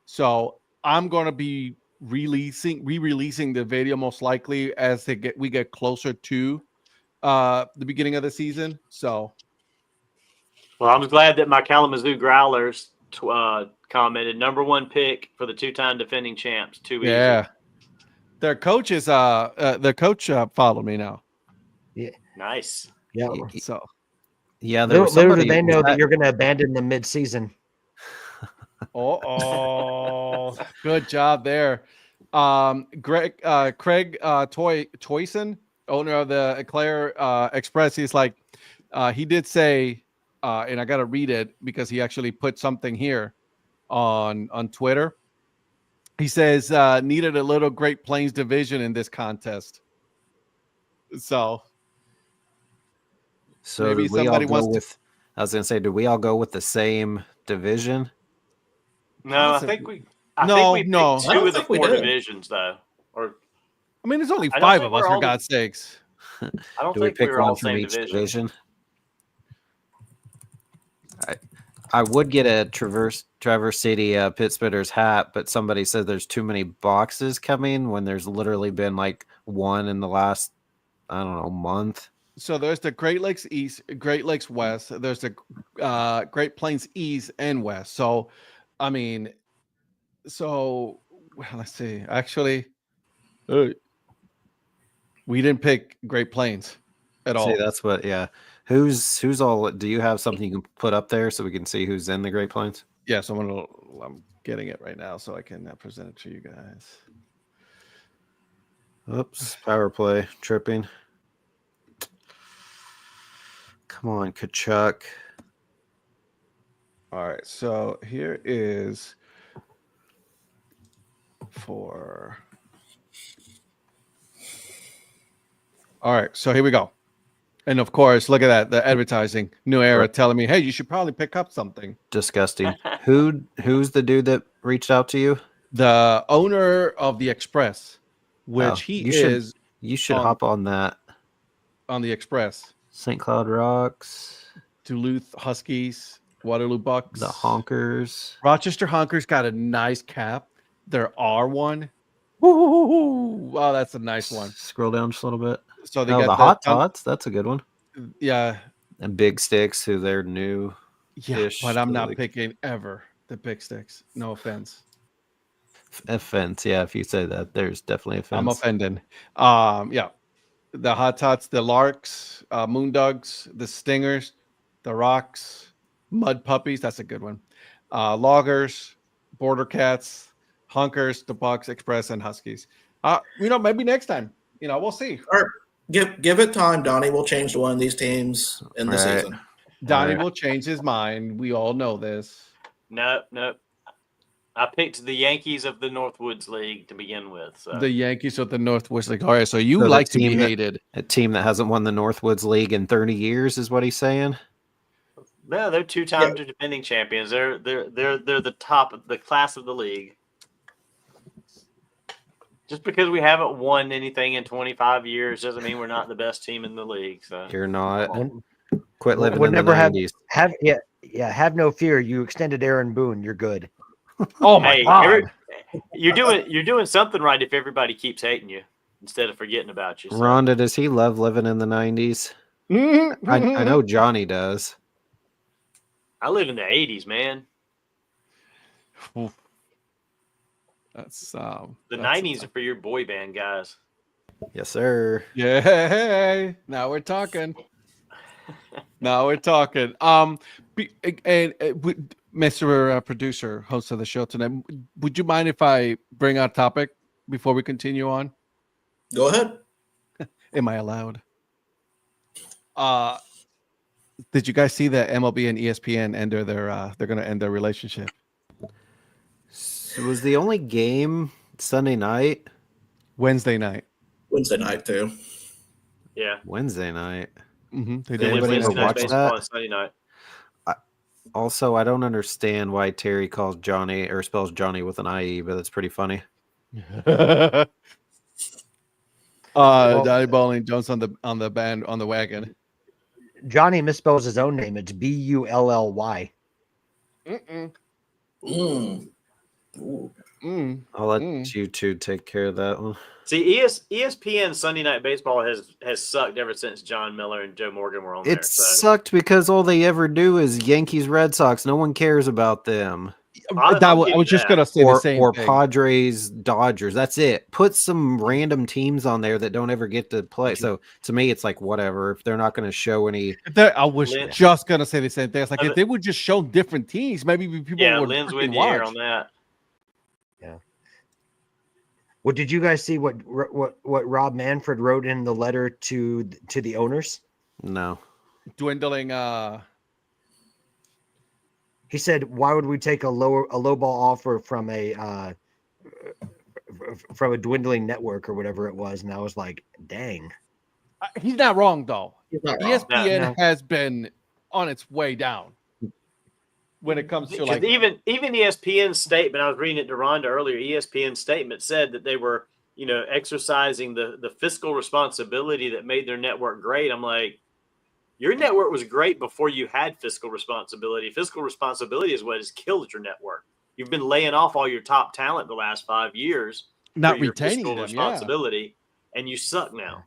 So I'm going to be re-releasing the video most likely as we get closer to the beginning of the season. So, well, I'm glad that my Kalamazoo Growlers commented #1 pick for the 2-time defending champs. Yeah. Their coach followed me now. Yeah. Nice. Yeah. So yeah, little do they know that you're going to abandon them mid-season. Oh, good job there. Craig Toyson, owner of the Eclair Express, he's like, he did say, and I got to read it because he actually put something here on Twitter. He says, needed a little Great Plains division in this contest. So maybe somebody wants to. I was going to say, do we all go with the same division? No, I think we. I think we picked 2 of the 4 divisions, though. Or, I mean, there's only 5 of us, for God's sakes. I don't do think we pick we were all one the from same each division. I would get a Traverse City Pit Spitters hat, but somebody said there's too many boxes coming when there's literally been like 1 in the last, I don't know, month. So there's the Great Lakes East, Great Lakes West. There's the Great Plains East and West. So, I mean, let's see. Actually, we didn't pick Great Plains at all. See, that's what, yeah. Who's all? Do you have something you can put up there so we can see who's in the Great Plains? Yes, I'm getting it right now so I can present it to you guys. Oops, power play tripping. Come on, Kachuk. All right, so here is for. All right, so here we go. And of course, look at that, the advertising, New Era telling me, hey, you should probably pick up something. Disgusting. Who's the dude that reached out to you? The owner of the Express, which you should hop on that. On the Express. St. Cloud Rocks. Duluth Huskies, Waterloo Bucks. The Honkers. Rochester Honkers got a nice cap. Their R1. Wow, that's a nice one. Scroll down just a little bit. So they Oh, got the hot tots. That's a good one. Yeah, And big sticks, who they're new. yeah, Ish, but I'm so not they- picking ever the big sticks. No offense. Offense. Yeah, if you say that, there's definitely offense. I'm offended. Yeah, the hot tots, the larks, moondogs, the stingers, the rocks, mud puppies. That's a good one. Loggers, border cats, hunkers, the Bucks, Express, and Huskies. Maybe next time. We'll see. All right, give it time, Donnie. We'll change to one of these teams in the Right. season. Donnie Right. will change his mind. We all know this. Nope. I picked the Yankees of the Northwoods League to begin with. So. The Yankees of the Northwest League. All right, so you So the like to be team that- hated. A team that hasn't won the Northwoods League in 30 years is what he's saying. No, they're two-time defending champions. They're the top of the class of the league. Just because we haven't won anything in 25 years doesn't mean we're not the best team in the league. So You're not. We'll- Quit living we'll in the never have- 90s. Have no fear. You extended Aaron Boone. You're good. Oh my Hey, God! you're doing something right if everybody keeps hating you instead of forgetting about you. So. Rhonda, does he love living in the 90s? I know Johnny does. I live in the 80s, man. That's The that's- 90s are for your boy band guys. Yes, sir. Yeah, now we're talking. Now we're talking. Mr. Producer, host of the show tonight, would you mind if I bring out a topic before we continue on? Go ahead. Am I allowed? Did you guys see that MLB and ESPN they're going to end their relationship? So was the only game Sunday night? Wednesday night. Wednesday night too. Yeah. Wednesday night. Mm-hmm. They Did did anybody Wednesday ever Wednesday night. watch baseball that? and Sunday night. Also, I don't understand why Terry calls Johnny or spells Johnny with an IE, but that's pretty funny. Donnie Bowling Jones on the wagon. Johnny misspells his own name. It's Bully. Mm. Ooh. I'll let you two take care of that one. See, ESPN Sunday Night Baseball has sucked ever since John Miller and Joe Morgan were on there. It So. sucked because all they ever do is Yankees, Red Sox. No one cares about them. I'll I give was you just that. gonna say the same Or thing. Padres, Dodgers. That's it. Put some random teams on there that don't ever get to play. So to me, it's like whatever. If they're not going to show any, I was Lynn- just gonna say the same thing. It's like Uh, if they would just show different teams, maybe people Yeah, would Lynn's with freaking you here watch. on that. Well, did you guys see what Rob Manfred wrote in the letter to the owners? no. Dwindling. He said, "Why would we take a low ball offer from a dwindling network or whatever it was?" And I was like, "Dang." He's not wrong though. He's not wrong. ESPN No. has been on its way down when it comes to Because like even ESPN's statement, I was reading it to Rhonda earlier. ESPN's statement said that they were, exercising the fiscal responsibility that made their network great. I'm like, your network was great before you had fiscal responsibility. Fiscal responsibility is what has killed your network. You've been laying off all your top talent the last 5 years. not for your retaining fiscal them. responsibility, and you suck now.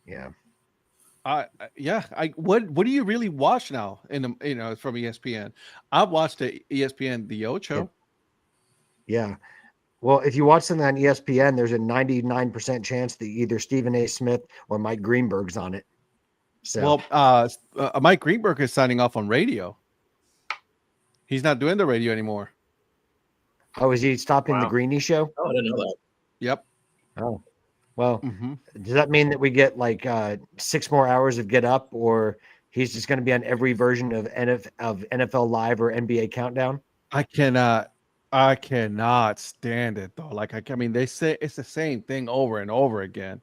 Yeah. What do you really watch now from ESPN? I watched the ESPN The Ocho. Yeah. Well, if you watch something on ESPN, there's a 99% chance that either Stephen A. Smith or Mike Greenberg's on it. So, Well, Mike Greenberg is signing off on radio. He's not doing the radio anymore. is he stopping the Wow. Greenie show? Oh, I didn't know that. Yep. Oh, well, Mm-hmm. does that mean that we get like 6 more hours of Get Up, or he's just going to be on every version of NFL Live or NBA Countdown? I cannot stand it though. Like I mean, they say it's the same thing over and over again.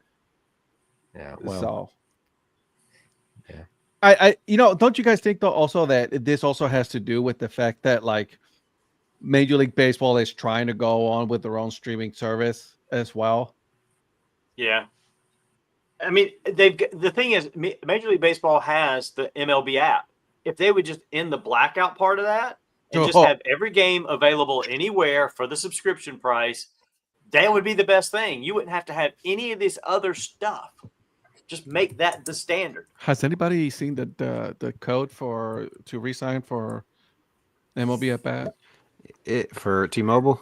Yeah. Well, So, yeah. I don't you guys think though also that this also has to do with the fact that like Major League Baseball is trying to go on with their own streaming service as well? Yeah. I mean, the thing is, Major League Baseball has the MLB app. If they would just end the blackout part of that and just have every game available anywhere for the subscription price, that would be the best thing. You wouldn't have to have any of this other stuff. Just make that the standard. Has anybody seen the code to re-sign for MLB at Bat? It for T-Mobile?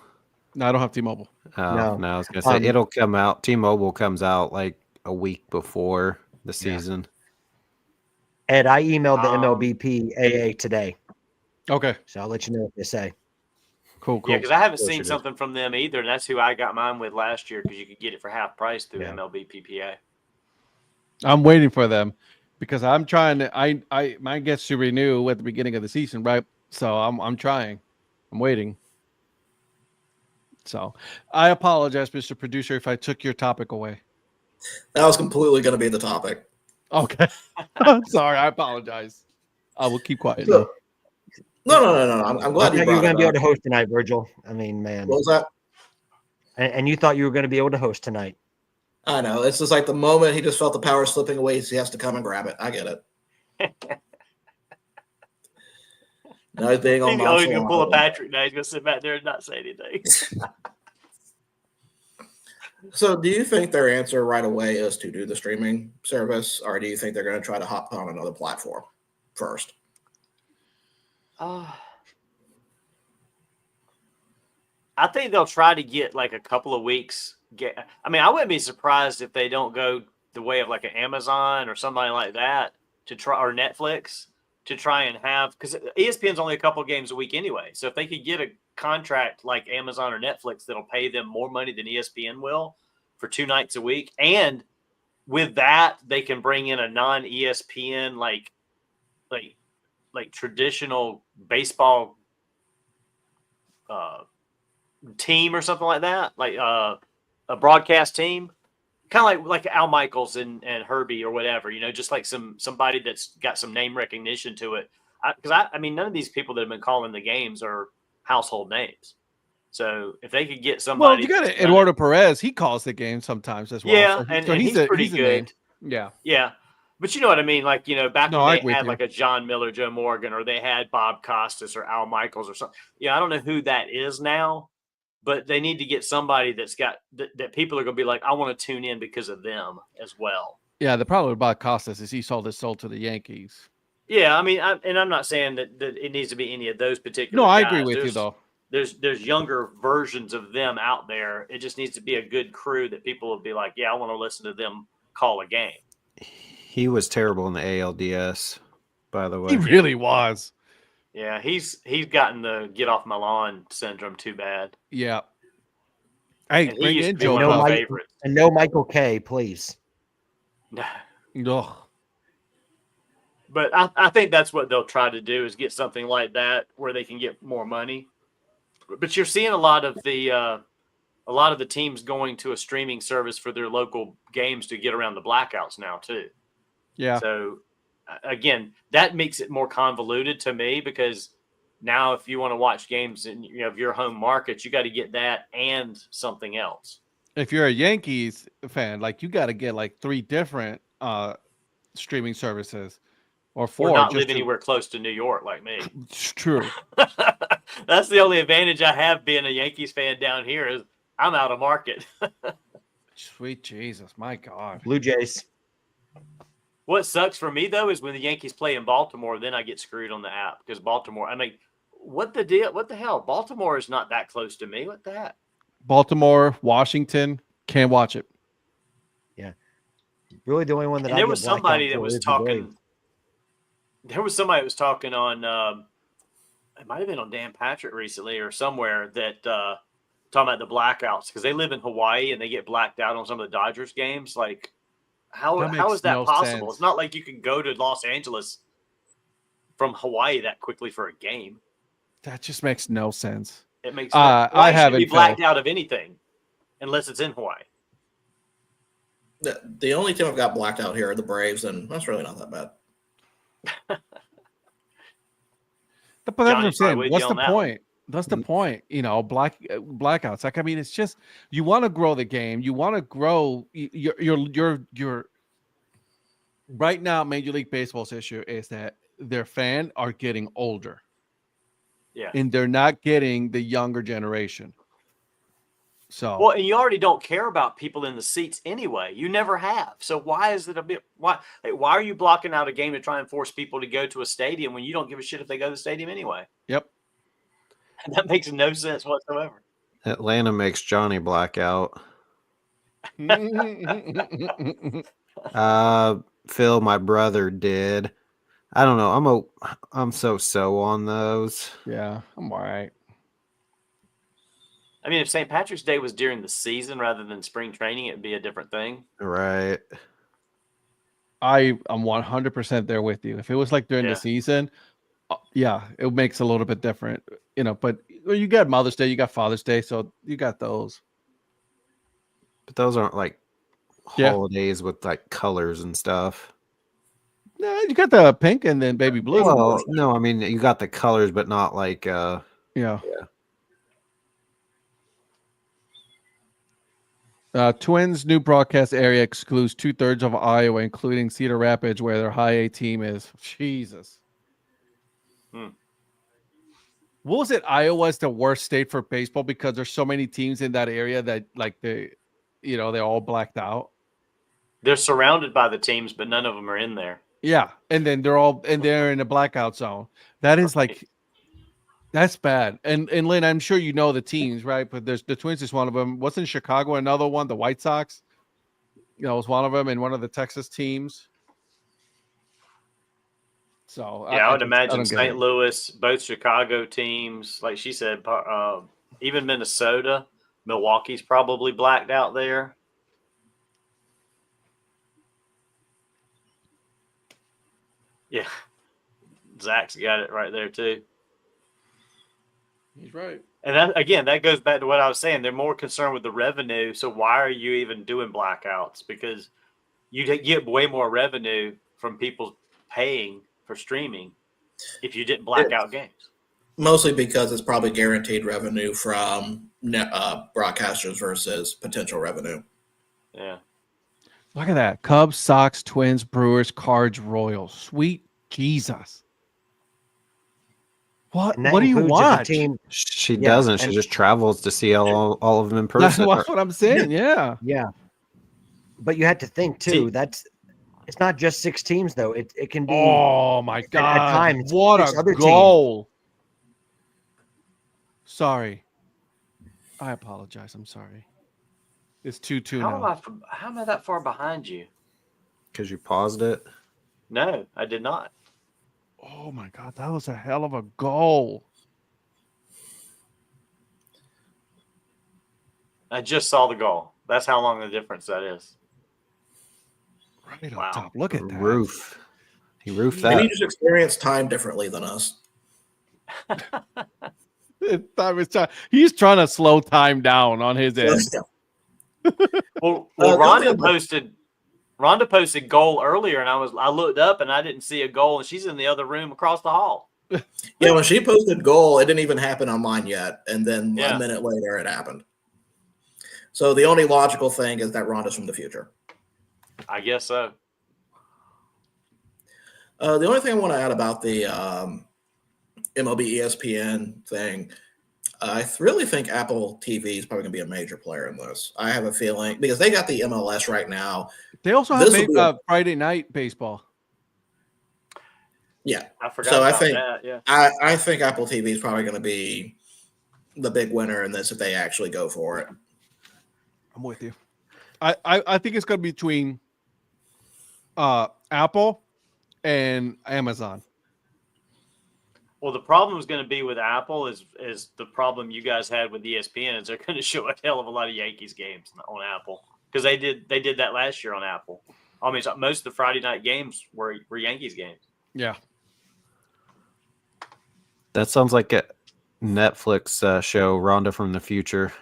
No, I don't have T-Mobile. No, I was gonna say it'll come out. T-Mobile comes out like a week before the season. Ed, I emailed the MLBPAA today, Okay, so I'll let you know what they say. cool. Yeah, because I haven't course seen it is. something from them either, and that's who I got mine with last year because you could get it for half price through Yeah. MLB PPA. I'm waiting for them because I'm trying to. Mine gets to renew at the beginning of the season, right? So I'm trying. I'm waiting. So I apologize, Mr. Producer, if I took your topic away. That was completely going to be the topic. Okay. I'm sorry. I apologize. I will keep quiet now. No. I'm I glad thought you you were brought going it to be able up. to host tonight, Virgil. I mean, man. What was that? And you thought you were going to be able to host tonight. I know. It's just like the moment he just felt the power slipping away, so he has to come and grab it. I get it. No, he's being all He's always going to pull a nonchalant. Patrick now. He's going to sit back there and not say anything. So, do you think their answer right away is to do the streaming service, or do you think they're going to try to hop on another platform first? I think they'll try to get like a couple of weeks. I wouldn't be surprised if they don't go the way of like an Amazon or somebody like that to try, or Netflix to try and have, because ESPN's only a couple of games a week anyway. So if they could get a contract like Amazon or Netflix that'll pay them more money than ESPN will for 2 nights a week, and with that they can bring in a non-ESPN like traditional baseball team or something like that, like a broadcast team, kind of like Al Michaels and Herbie or whatever, just like somebody that's got some name recognition to it. Because I mean, none of these people that have been calling the games are household names. So if they could get somebody, Well, you got Eduardo Perez. He calls the game sometimes as well. yeah, so and he's pretty he's a good. name. Yeah. But you know what I mean? Like, back No, I when agree they had with like a John Miller, Joe Morgan, or they had Bob Costas or Al Michaels or something. Yeah, I don't know who that is now, but they need to get somebody that's got that people are going to be like, I want to tune in because of them as well. Yeah, the problem with Bob Costas is he sold his soul to the Yankees. Yeah, I mean, I'm not saying that it needs to be any of those particular No, I guys. agree with you, though. There's younger versions of them out there. It just needs to be a good crew that people will be like, yeah, I want to listen to them call a game. He was terrible in the ALDS, by the way. He really was. Yeah, he's gotten the get off my lawn syndrome too bad. Yeah. Hey, And he bring used in to be one of Joe. my favorites. And no Michael K, please. Ugh. But I think that's what they'll try to do is get something like that where they can get more money. But you're seeing a lot of the teams going to a streaming service for their local games to get around the blackouts now too. Yeah. So again, that makes it more convoluted to me because now if you want to watch games in your home market, you got to get that and something else. If you're a Yankees fan, like you got to get like 3 different streaming services or 4. Or not live anywhere close to New York like me. It's true. That's the only advantage I have being a Yankees fan down here is I'm out of market. Sweet Jesus, my God. Blue Jays. What sucks for me though is when the Yankees play in Baltimore, then I get screwed on the app because Baltimore. I mean, what the deal? What the hell? Baltimore is not that close to me. What the heck? Baltimore, Washington, can't watch it. Yeah. Really the only one that And I there get was blacked somebody out that for was is the talking. Braves. There was somebody that was talking on. It might have been on Dan Patrick recently or somewhere that talking about the blackouts because they live in Hawaii and they get blacked out on some of the Dodgers games. Like, how makes is that no possible? sense. It's not like you can go to Los Angeles from Hawaii that quickly for a game. That just makes no sense. It makes I Hawaii shouldn't haven't, be blacked Phil. out of anything unless it's in Hawaii. The only team I've got blacked out here are the Braves, and that's really not that bad. But that's what I'm Johnny's saying. probably with What's you the on that one. point? That's the point. Blackouts. Like, I mean, it's just you want to grow the game. You want to grow your right now. Major League Baseball's issue is that their fans are getting older. Yeah. And they're not getting the younger generation. So well, and you already don't care about people in the seats anyway. You never have. So why is it why are you blocking out a game to try and force people to go to a stadium when you don't give a shit if they go to the stadium anyway? Yep. That makes no sense whatsoever. Atlanta makes Johnny black out. Phil, my brother did. I don't know. I'm so on those. Yeah, I'm all right. I mean, if St. Patrick's Day was during the season rather than spring training, it'd be a different thing. Right. I'm 100% there with you. If it was like during the season, yeah, it makes a little bit different, but you got Mother's Day, you got Father's Day, so you got those. But those aren't like holidays with like colors and stuff. No, you got the pink and then baby blue. Well, no, I mean you got the colors, but not like yeah. Twins new broadcast area excludes 2/3 of Iowa, including Cedar Rapids, where their high A team is. Jesus. What was it? Iowa's the worst state for baseball because there's so many teams in that area that they're all blacked out. They're surrounded by the teams, but none of them are in there. Yeah, and then they're in a blackout zone. That is that's bad. And Lynn, I'm sure you know the teams, right? But there's the Twins is one of them. Wasn't Chicago another one? The White Sox, was one of them, and one of the Texas teams. So yeah, I would imagine St. Louis, both Chicago teams, like she said, even Minnesota, Milwaukee's probably blacked out there. Yeah, Zach's got it right there too. He's right. And that goes back to what I was saying. They're more concerned with the revenue. So why are you even doing blackouts? Because you get way more revenue from people paying for streaming if you didn't black out games. Mostly because it's probably guaranteed revenue from broadcasters versus potential revenue. Yeah. Look at that. Cubs, Sox, Twins, Brewers, Cards, Royals. Sweet Jesus. What do you watch? She doesn't. She just travels to see all of them in person. That's what I'm saying. Yeah. Yeah. But you had to think too. It's not just 6 teams though. It can be. Oh my God! At times, what a goal! Sorry, I apologize. I'm sorry. It's 2-2 now. How am I that far behind you? Because you paused it. No, I did not. Oh my God, that was a hell of a goal. I just saw the goal. That's how long the difference that is. Right on top. Look at that. Roof. He roofed that. Maybe you just experience time differently than us. He's trying to slow time down on his end. Well, Rhonda posted goal earlier, and I looked up and I didn't see a goal, and she's in the other room across the hall. Yeah, when she posted goal, it didn't even happen on mine yet, and then a minute later it happened. So the only logical thing is that Rhonda's from the future. I guess so. The only thing I want to add about the MLB ESPN thing, I really think Apple TV is probably going to be a major player in this. I have a feeling because they got the MLS right now. They also have Friday night baseball. Yeah, I forgot about that. Yeah, I think Apple TV is probably going to be the big winner in this if they actually go for it. I'm with you. I think it's going to be between Apple and Amazon. Well, the problem is going to be with Apple is the problem you guys had with ESPN is they're going to show a hell of a lot of Yankees games on Apple because they did that last year on Apple. I mean, most of the Friday night games were Yankees games. Yeah. That sounds like a Netflix show, Rhonda from the Future.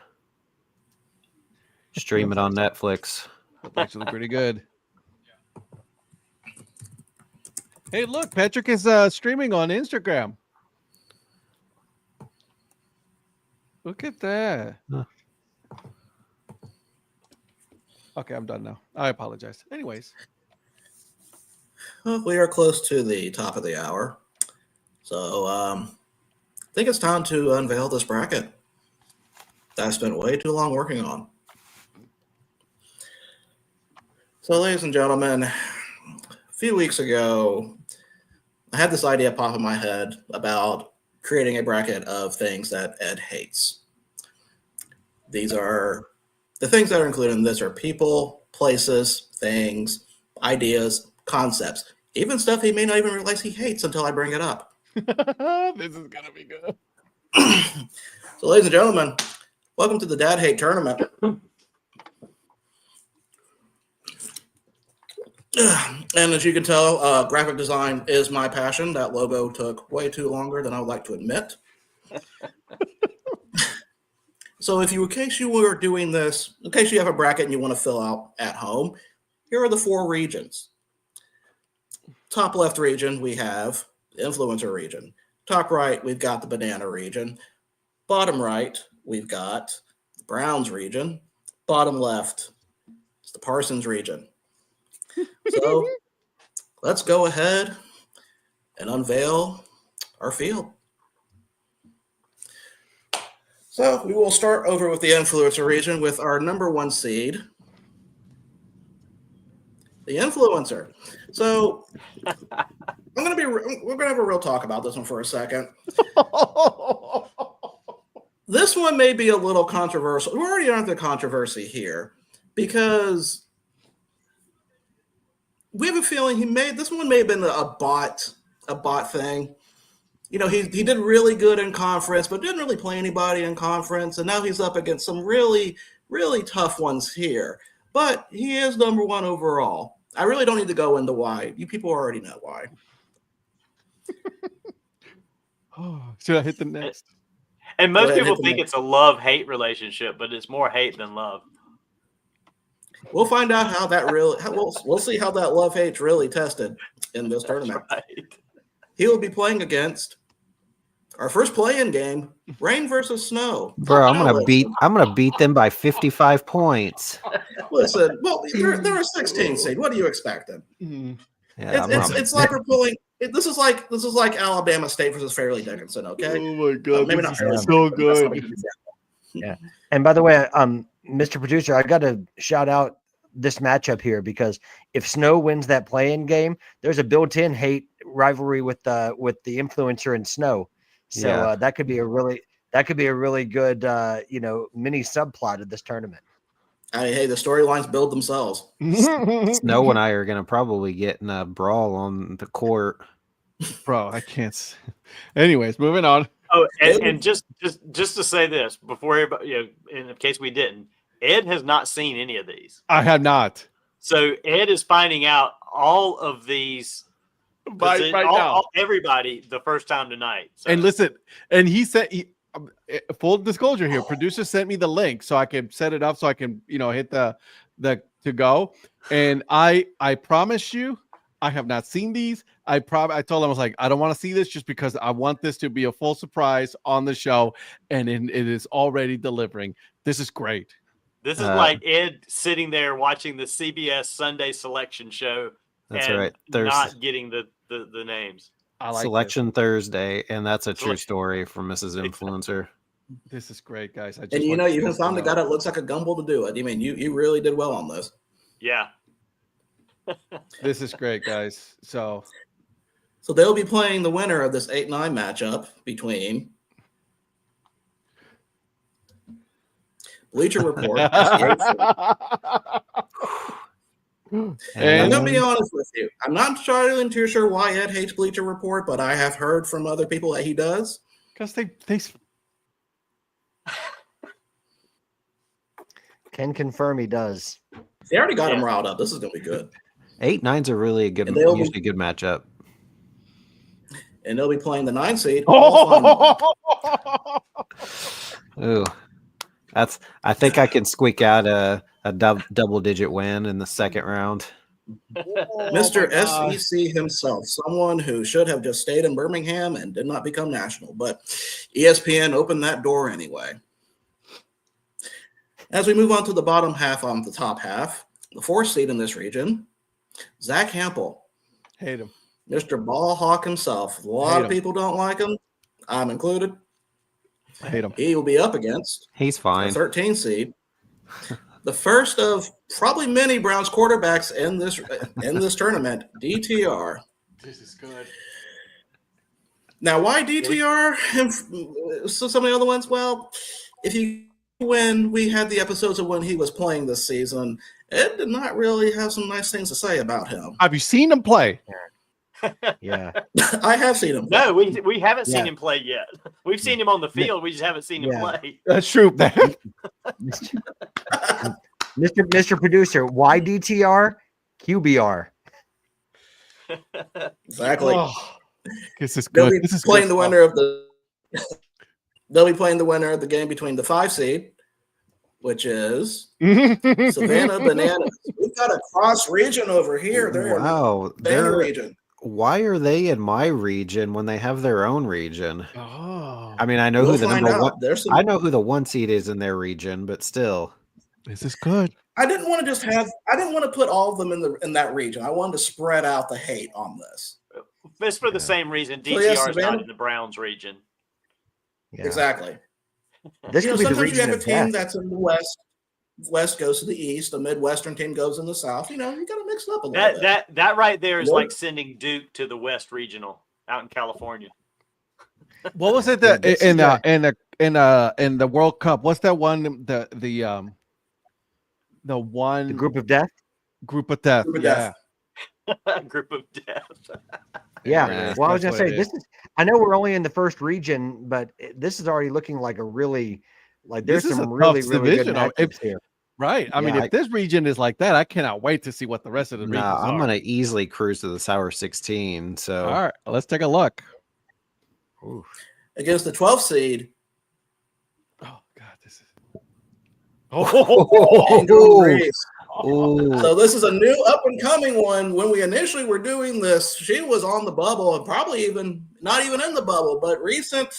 Stream it on Netflix. That's actually pretty good. Hey, look, Patrick is streaming on Instagram. Look at that. Huh. Okay, I'm done now. I apologize. Anyways. Well, we are close to the top of the hour. So I think it's time to unveil this bracket. that I spent way too long working on. So, ladies and gentlemen, a few weeks ago, I had this idea pop in my head about creating a bracket of things that Ed hates. These are the things that are included in this are people, places, things, ideas, concepts, even stuff he may not even realize he hates until I bring it up. This is gonna be good. So, ladies and gentlemen, welcome to the Dad Hate Tournament. And as you can tell, graphic design is my passion. That logo took way too longer than I would like to admit. So in case you were doing this, in case you have a bracket and you want to fill out at home, here are the 4 regions. Top left region, we have the influencer region. Top right, we've got the banana region. Bottom right, we've got the Browns region. Bottom left is the Parsons region. So let's go ahead and unveil our field. So we will start over with the influencer region with our number 1 seed, the influencer. So we're gonna have a real talk about this one for a second. This one may be a little controversial. We're already on the controversy here because we have a feeling this one may have been a bot thing. You know, he did really good in conference, but didn't really play anybody in conference. And now he's up against some really, really tough ones here. But he is number 1 overall. I really don't need to go into why. You people already know why. Should I hit the next? And most people think it's a love-hate relationship, but it's more hate than love. We'll find out how that we'll see how that love-hate's really tested in this tournament. Right. He will be playing against our first play-in game, rain versus snow. Bro, I'm gonna beat them by 55 points. Listen, well, they're a 16 seed. What are you expecting? Yeah, It's like we're pulling. This is like Alabama State versus Fairleigh Dickinson. Okay. Oh my god, maybe this not is so good. Yeah. And by the way, Mr. Producer, I got to shout out this matchup here because if Snow wins that play-in game, there's a built-in hate rivalry with the influencer and Snow. So that could be a really good mini subplot of this tournament. Hey, the storylines build themselves. Snow and I are gonna probably get in a brawl on the court. Bro, I can't. Anyways, moving on. Oh, and just to say this before everybody, in case we didn't, Ed has not seen any of these. I have not. So Ed is finding out all of these now. Everybody the first time tonight. So. And listen, and he said, full disclosure here, producer sent me the link so I can set it up so I can, hit the to go. And I promise you, I have not seen these. I told him, I was like, I don't want to see this just because I want this to be a full surprise on the show. And it is already delivering. This is great. This is like Ed sitting there watching the CBS Sunday selection show. That's and right. Not getting the names. I like Selection this. Thursday, and that's a true story from Mrs. Influencer. This is great, guys. And you can find the guy that looks like a gumball to do it. I mean, you really did well on this. Yeah. This is great, guys. So they'll be playing the winner of this 8-9 matchup between Bleacher Report. And I'm gonna be honest with you. I'm not entirely too sure why Ed hates Bleacher Report, but I have heard from other people that he does. Because they Can confirm he does. They already got him riled up. This is gonna be good. 8-9's a really good, usually good matchup. And they'll be playing the 9 seed. Ooh, I think I can squeak out a double-digit win in the second round. Mr. SEC himself, someone who should have just stayed in Birmingham and did not become national, but ESPN opened that door anyway. As we move on to the bottom half on the top half, the 4th seed in this region, Zach Hampel. Hate him. Mr. Ball Hawk himself. A lot of people don't like him. I'm included. I hate him. He will be up against He's the fine. 13 seed, the first of probably many Browns quarterbacks in this tournament, DTR. This is good. Now, why DTR and so some of the other ones? Well, when we had the episodes of when he was playing this season, Ed did not really have some nice things to say about him. Have you seen him play? Yeah. I have seen him. No, we haven't seen Yeah. him play yet. We've seen him on the field. We just haven't seen him Yeah. play. That's true. Mr. Producer, why DTR? QBR. Exactly. Oh, this is They'll good. be This is playing good the stuff. winner of the. They'll be playing the winner of the game between the 5 seed, which is Savannah Bananas. We've got a cross region over here. They're in the Wow. Savannah region. Why are they in my region when they have their own region? Oh, I mean, I know We'll who the find number out. one. There's some. I know who the 1 seed is in their region, but still. this is good. I didn't want to just have. I didn't want to put all of them in that region. I wanted to spread out the hate on this. It's for the Yeah. same reason So, yeah, DTR is not Savannah- in the Browns region. Yeah. Exactly. This You know, could be the sometimes you region have a of team death. that's in the west. West goes to the east. A Midwestern team goes in the south. You know, you got to mix it up a little bit. That right there is What? like sending Duke to the West Regional out in California. What was it Yeah, that this in is in the World Cup? What's that one? The one The group of death? group of death. Group of Yeah. death. Group of death. Yeah. Yeah, Well, I was that's going to what it say, this is, I know we're only in the first region, but this is already looking like a really, like there's This is some a really, tough really good division. matchups here. Right. I mean, Yeah, if this region is like that, I cannot wait to see what the rest of the regions Nah, I'm are. gonna easily cruise to the Sour 16. So All right, let's take a look. Oof. Against the 12th seed, Oh God, this is. Angel Reese. Ooh. So this is a new up and coming one. When we initially were doing this, she was on the bubble and probably even not even in the bubble, but recent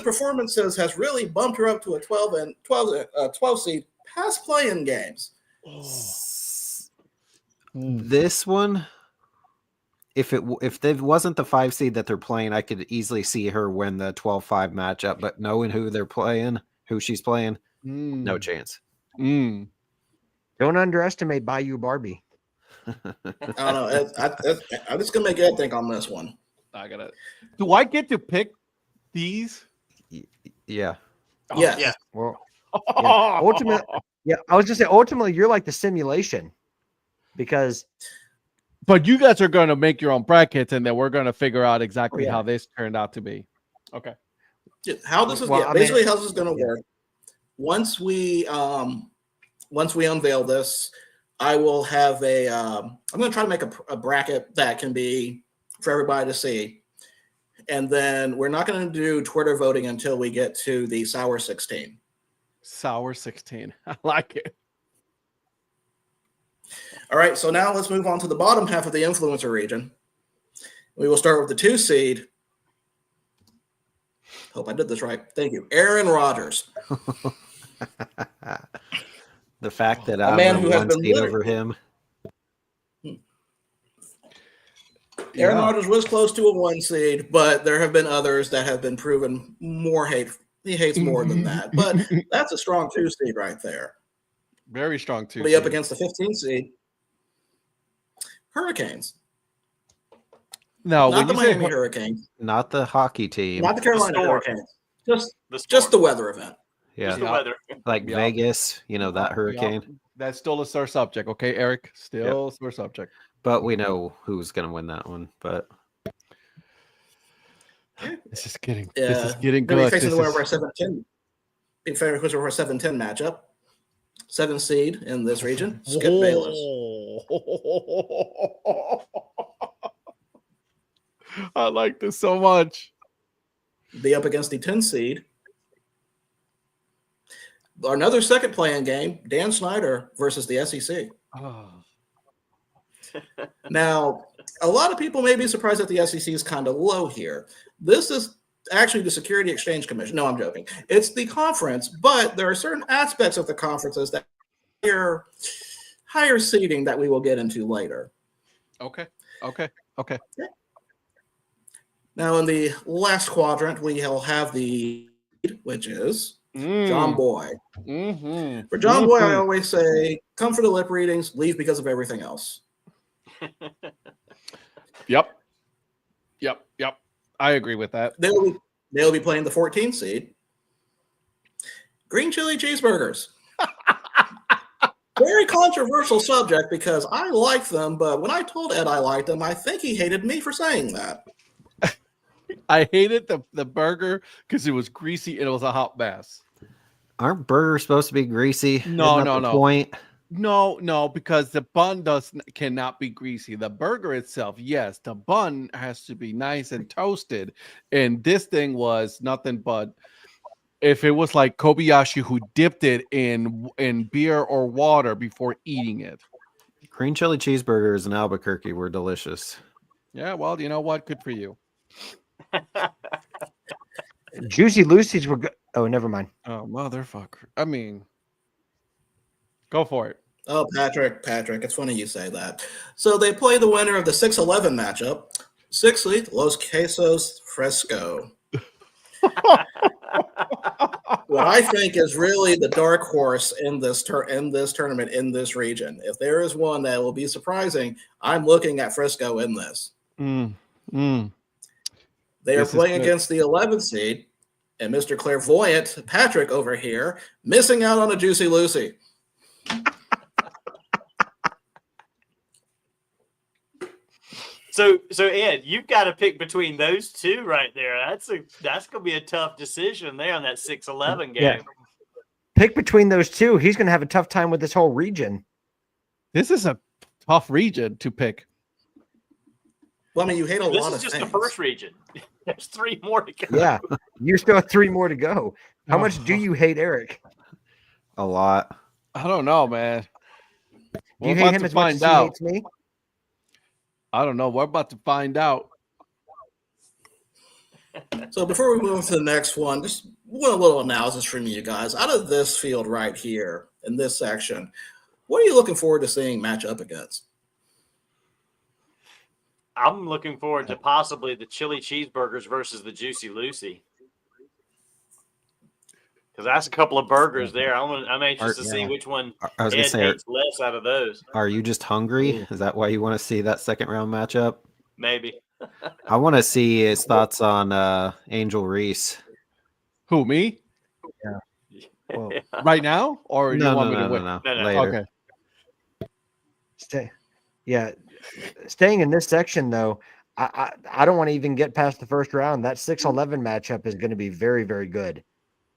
performances has really bumped her up to a 12 seed past playing games. This one, if it wasn't the 5 seed that they're playing, I could easily see her win the 12-5 matchup. But knowing who they're playing, who she's playing, no chance. Don't underestimate Bayou Barbie. I don't know. I'm just gonna make Ed think on this one. I got it. Do I get to pick these? Yeah. Yes. Yeah. Well, yeah. Ultimately, yeah, I was just saying, ultimately, you're like the simulation because But you guys are going to make your own brackets, and then we're going to figure out exactly yeah. how this turned out to be. Okay. How this is Well, I mean- basically how this is gonna Yeah. work. Once we unveil this, I will have I'm going to try to make a bracket that can be for everybody to see. And then we're not going to do Twitter voting until we get to the Sour 16. Sour 16. I like it. All right, so now let's move on to the bottom half of the influencer region. We will start with the 2 seed. Hope I did this right. Thank you. Aaron Rodgers. The fact that A I'm man the who has 1 been seed literally- over him. Aaron Yeah. Rodgers was close to a 1 seed, but there have been others that have been proven more hate. He hates more than that, but that's a strong 2 seed right there. Very strong, too. Be up against the 15 seed. Hurricanes. No, Not when the you say Miami Hurricanes. Not the hockey team. Not the Carolina Storm. Hurricanes. Just The the weather event. Yeah. Just the Yeah. weather. Like Yeah. Vegas, that hurricane. Yeah, that's still a sore subject, okay, Eric? Still a sore subject. But we know who's going to win that one. But This is getting Yeah. this is getting Maybe good. facing This the winner of our is- 7-10. Being fair, because of our 7-10 matchup. 7 seed in this region. Skip Bayless. I like this so much. Be up against the 10 seed. Another second playing game. Dan Snyder versus the SEC. Oh. Now, a lot of people may be surprised that the SEC is kind of low here. This is actually the Security Exchange Commission. No, I'm joking. It's the conference, but there are certain aspects of the conferences that are higher seeding that we will get into later. Okay. Now, in the last quadrant, we will have the which is John Boy. Mm-hmm. For John Boy, I always say, come for the lip readings, leave because of everything else. Yep. I agree with that. They'll be playing the 14th seed. Green chili cheeseburgers. Very controversial subject because I like them, but when I told Ed I liked them, I think he hated me for saying that. I hated the burger because it was greasy and it was a hot mess. Aren't burgers supposed to be greasy? No. Point. No, because the bun cannot be greasy. The burger itself, yes, the bun has to be nice and toasted. And this thing was nothing but, if it was like Kobayashi who dipped it in beer or water before eating it. Green chili cheeseburgers in Albuquerque were delicious. Yeah, well, you know what? Good for you. Juicy Lucy's were good. Oh, never mind. Oh, motherfucker. I mean, go for it. Oh, Patrick, it's funny you say that. So they play the winner of the 6-11 matchup, 6th seed Los Quesos Fresco. What I think is really the dark horse in this tournament in this region. If there is one that will be surprising, I'm looking at Frisco in this. They are playing against the 11th seed, and Mr. Clairvoyant Patrick over here missing out on a Juicy Lucy. So Ed, you've got to pick between those two right there. That's gonna be a tough decision there on that 6-11 game. Yeah. Pick between those two. He's gonna have a tough time with this whole region. This is a tough region to pick. Well, I mean, you hate a lot of things. This is just the first region. There's 3 more to go. Yeah, you still have 3 more to go. How much do you hate Eric? A lot. I don't know, man. Do you hate him as much as he hates me? I don't know. We're about to find out. So before we move to the next one, just one little analysis from you guys. Out of this field right here in this section, what are you looking forward to seeing match up against? I'm looking forward to possibly the chili cheeseburgers versus the Juicy Lucy. Because that's a couple of burgers there. I'm anxious to see which one I was Ed gonna say, hates less out of those. Are you just hungry? Is that why you want to see that second round matchup? Maybe. I want to see his thoughts on Angel Reese. Who, me? Yeah. Well, right now? Or do you want me to win? No. No. Later. Okay. Staying in this section though, I don't want to even get past the first round. That 6-11 matchup is going to be very, very good.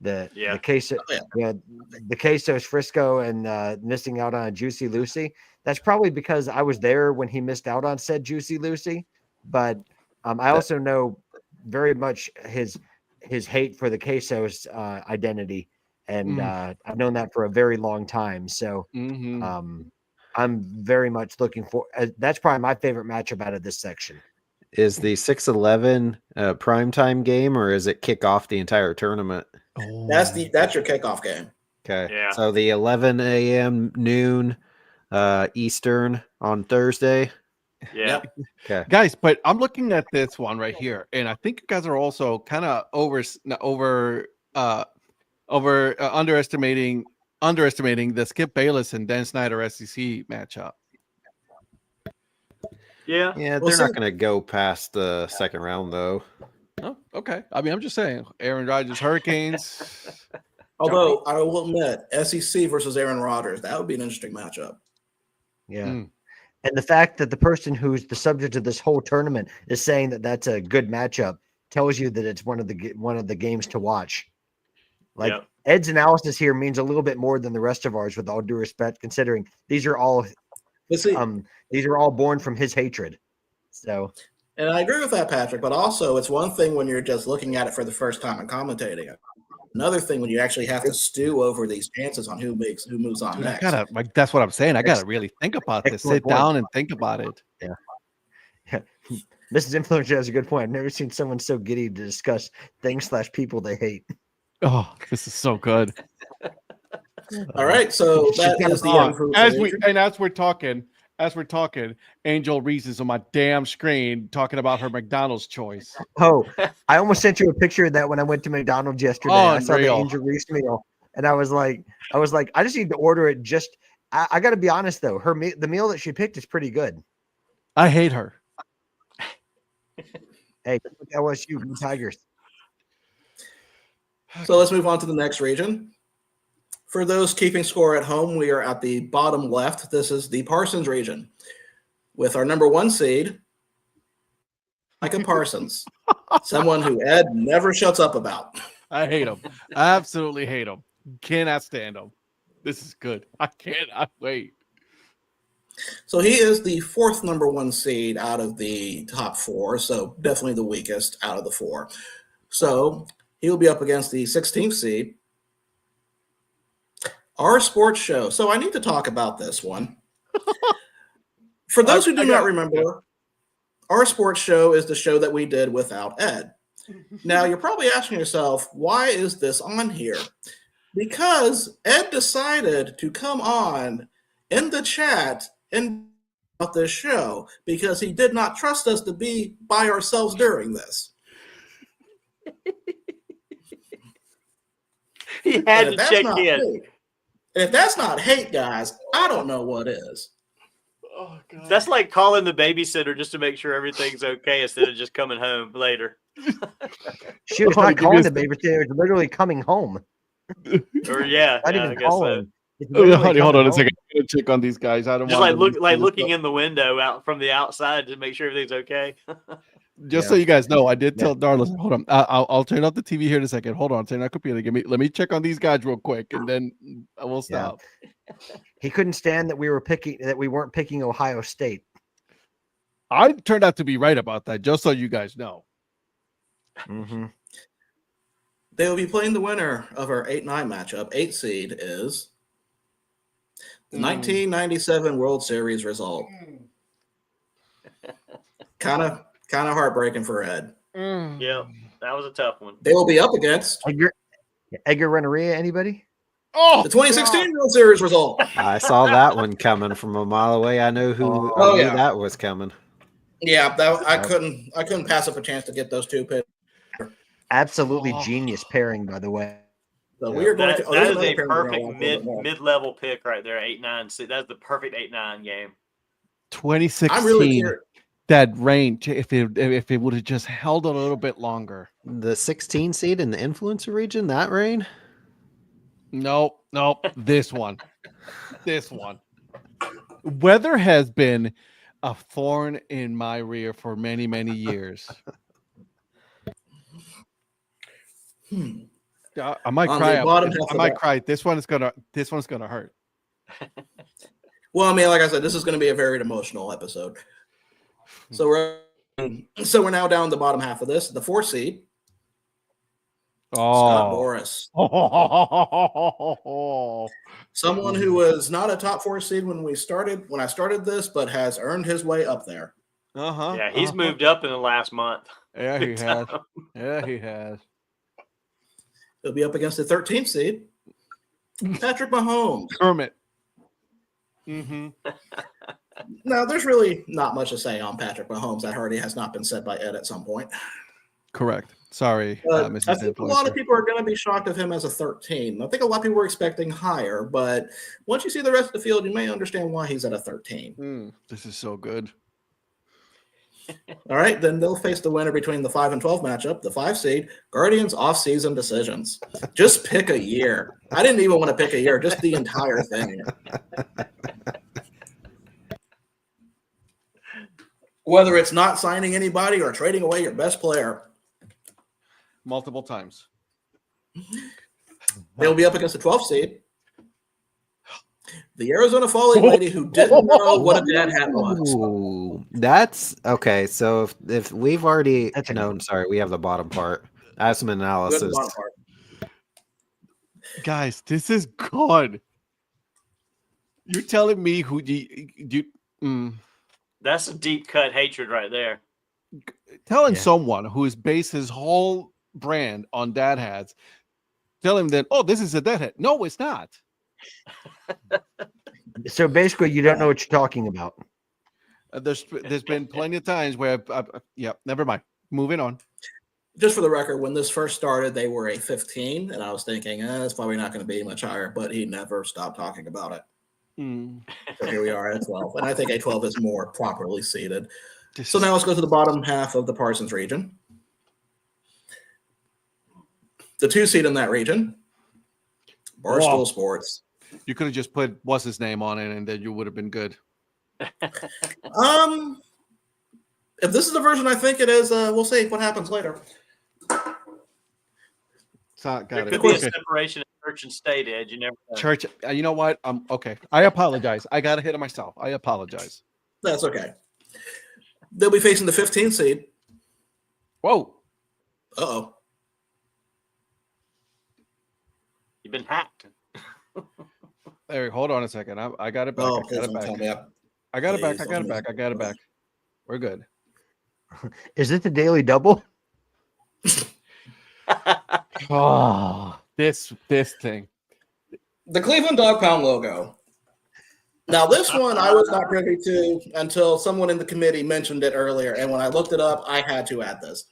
The Quesos Frisco and missing out on a Juicy Lucy. That's probably because I was there when he missed out on said Juicy Lucy. But I also know very much his hate for the Quesos identity, and I've known that for a very long time. So I'm very much looking for. That's probably my favorite matchup out of this section. Is the 6-11 primetime game, or is it kick off the entire tournament? Oh. That's your kickoff game. Okay. Yeah. So the 11 a.m. noon Eastern on Thursday. Yeah. Okay. Guys, but I'm looking at this one right here, and I think you guys are also kind of underestimating the Skip Bayless and Dan Snyder SEC matchup. Yeah. Yeah, they're not going to go past the second round, though. Oh, okay. I mean, I'm just saying, Aaron Rodgers, Hurricanes. Although I will admit, SEC versus Aaron Rodgers, that would be an interesting matchup. Yeah. And the fact that the person who's the subject of this whole tournament is saying that that's a good matchup tells you that it's one of the games to watch. Like Ed's analysis here means a little bit more than the rest of ours, with all due respect, considering these are all born from his hatred. So, and I agree with that, Patrick. But also, it's one thing when you're just looking at it for the first time and commentating it. Another thing when you actually have to stew over these chances on who moves on next. That's what I'm saying. I gotta really think about this. Sit down and think about it. Yeah. Mrs. Influencer has a good point. I've never seen someone so giddy to discuss things/people they hate. Oh, this is so good. All right, so that is the as we're talking, as we're talking, Angel Reese is on my damn screen talking about her McDonald's choice. Oh, I almost sent you a picture of that when I went to McDonald's yesterday. I saw the Unreal. Angel Reese meal, and I was like, I just need to order it. I got to be honest though, the meal that she picked is pretty good. I hate her. Hey, LSU Blue Tigers. So let's move on to the next region. For those keeping score at home, we are at the bottom left. This is the Parsons region with our number 1 seed, Micah Parsons, someone who Ed never shuts up about. I hate him. I absolutely hate him. Cannot stand him. This is good. I cannot wait. So he is the 4th number 1 seed out of the top 4, so definitely the weakest out of the 4. So he'll be up against the 16th seed, Our Sports Show. So I need to talk about this one. For those who do not remember, Our Sports Show is the show that we did without Ed. Now, you're probably asking yourself, why is this on here? Because Ed decided to come on in the chat and about this show because he did not trust us to be by ourselves during this. He had to check in. Hate, if that's not hate, guys, I don't know what is. Oh, God. That's like calling the babysitter just to make sure everything's okay instead of just coming home later. She was not calling the babysitter; was literally coming home. Or yeah, Not yeah, I even guess calling. so. It's Oh, literally honey, hold on coming a second. home. I'm gonna check on these guys. I don't Just want looking in the window out from the outside to make sure everything's okay. Just so you guys know, I did tell Darla. Hold on, I'll turn off the TV here in a second. Hold on, turn on the computer. Let me check on these guys real quick, and then I will stop. He couldn't stand that we weren't picking Ohio State. I turned out to be right about that. Just so you guys know. Mm-hmm. They will be playing the winner of our 8-9 matchup. 8 seed is the 1997 World Series result. Kind of heartbreaking for Ed. Yeah, that was a tough one. They will be up against Edgar Renneria, anybody? Oh, the 2016 World Series result. I saw that one coming from a mile away. I knew Oh, knew yeah. that was coming. Yeah, I couldn't pass up a chance to get those two picks. Absolutely genius pairing, by the way. So we are going That to. is a perfect mid-level pick right there. 8-9. See, that's the perfect 8-9 game. 2016. I'm really curious. That range, if it would have just held a little bit longer. The 16 seed in the influencer region, that rain? Nope. This one. Weather has been a thorn in my rear for many, many years. I might cry. I might cry. This one's gonna hurt. Well, I mean, like I said, this is going to be a very emotional episode. So we're now down the bottom half of this. The 4 seed, Scott Boris. Someone who was not a top 4 seed when I started this, but has earned his way up there. Yeah, he's moved up in the last month. Yeah, he has. Yeah, he has. He'll be up against the 13th seed, Patrick Mahomes. Kermit. Now, there's really not much to say on Patrick Mahomes. That already has not been said by Ed at some point. Correct. Sorry, Mrs. I think a lot of people are going to be shocked of him as a 13. I think a lot of people were expecting higher, but once you see the rest of the field, you may understand why he's at a 13. This is so good. All right, then they'll face the winner between the 5 and 12 matchup, the 5 seed, Guardians off-season decisions. Just pick a year. I didn't even want to pick a year, just the entire thing. Whether it's not signing anybody or trading away your best player. Multiple times. They'll be up against the 12th seed, the Arizona Falling Lady, who didn't know what a dad hat was. Ooh, that's okay. So if we've already, I'm sorry, we have the bottom part. I have some analysis. Guys, this is good. You're telling me who That's a deep cut hatred right there. Telling someone who has based his whole brand on dad hats, tell him that, oh, this is a dad hat. No, it's not. So basically, you don't know what you're talking about. There's been plenty of times where, yeah, never mind. Moving on. Just for the record, when this first started, they were a 15, and I was thinking, it's probably not going to be much higher, but he never stopped talking about it. So here we are at 12, and I think a 12 is more properly seated. So now let's go to the bottom half of the Parsons region. The 2 seed in that region, Barstool Sports. You could have just put what's his name on it, and then you would have been good. If this is the version I think it is, we'll see what happens later. There could be a separation of church and state, Ed. You never know. Church, you know what? Okay. I apologize. I got ahead of myself. I apologize. That's okay. They'll be facing the 15 seed. Whoa. Uh-oh. You've been hacked. Eric, hold on a second. I got it back. Oh, I got it back. We're good. Is it the Daily Double? Oh, this thing. The Cleveland Dog Pound logo. Now, this one I was not privy to until someone in the committee mentioned it earlier. And when I looked it up, I had to add this.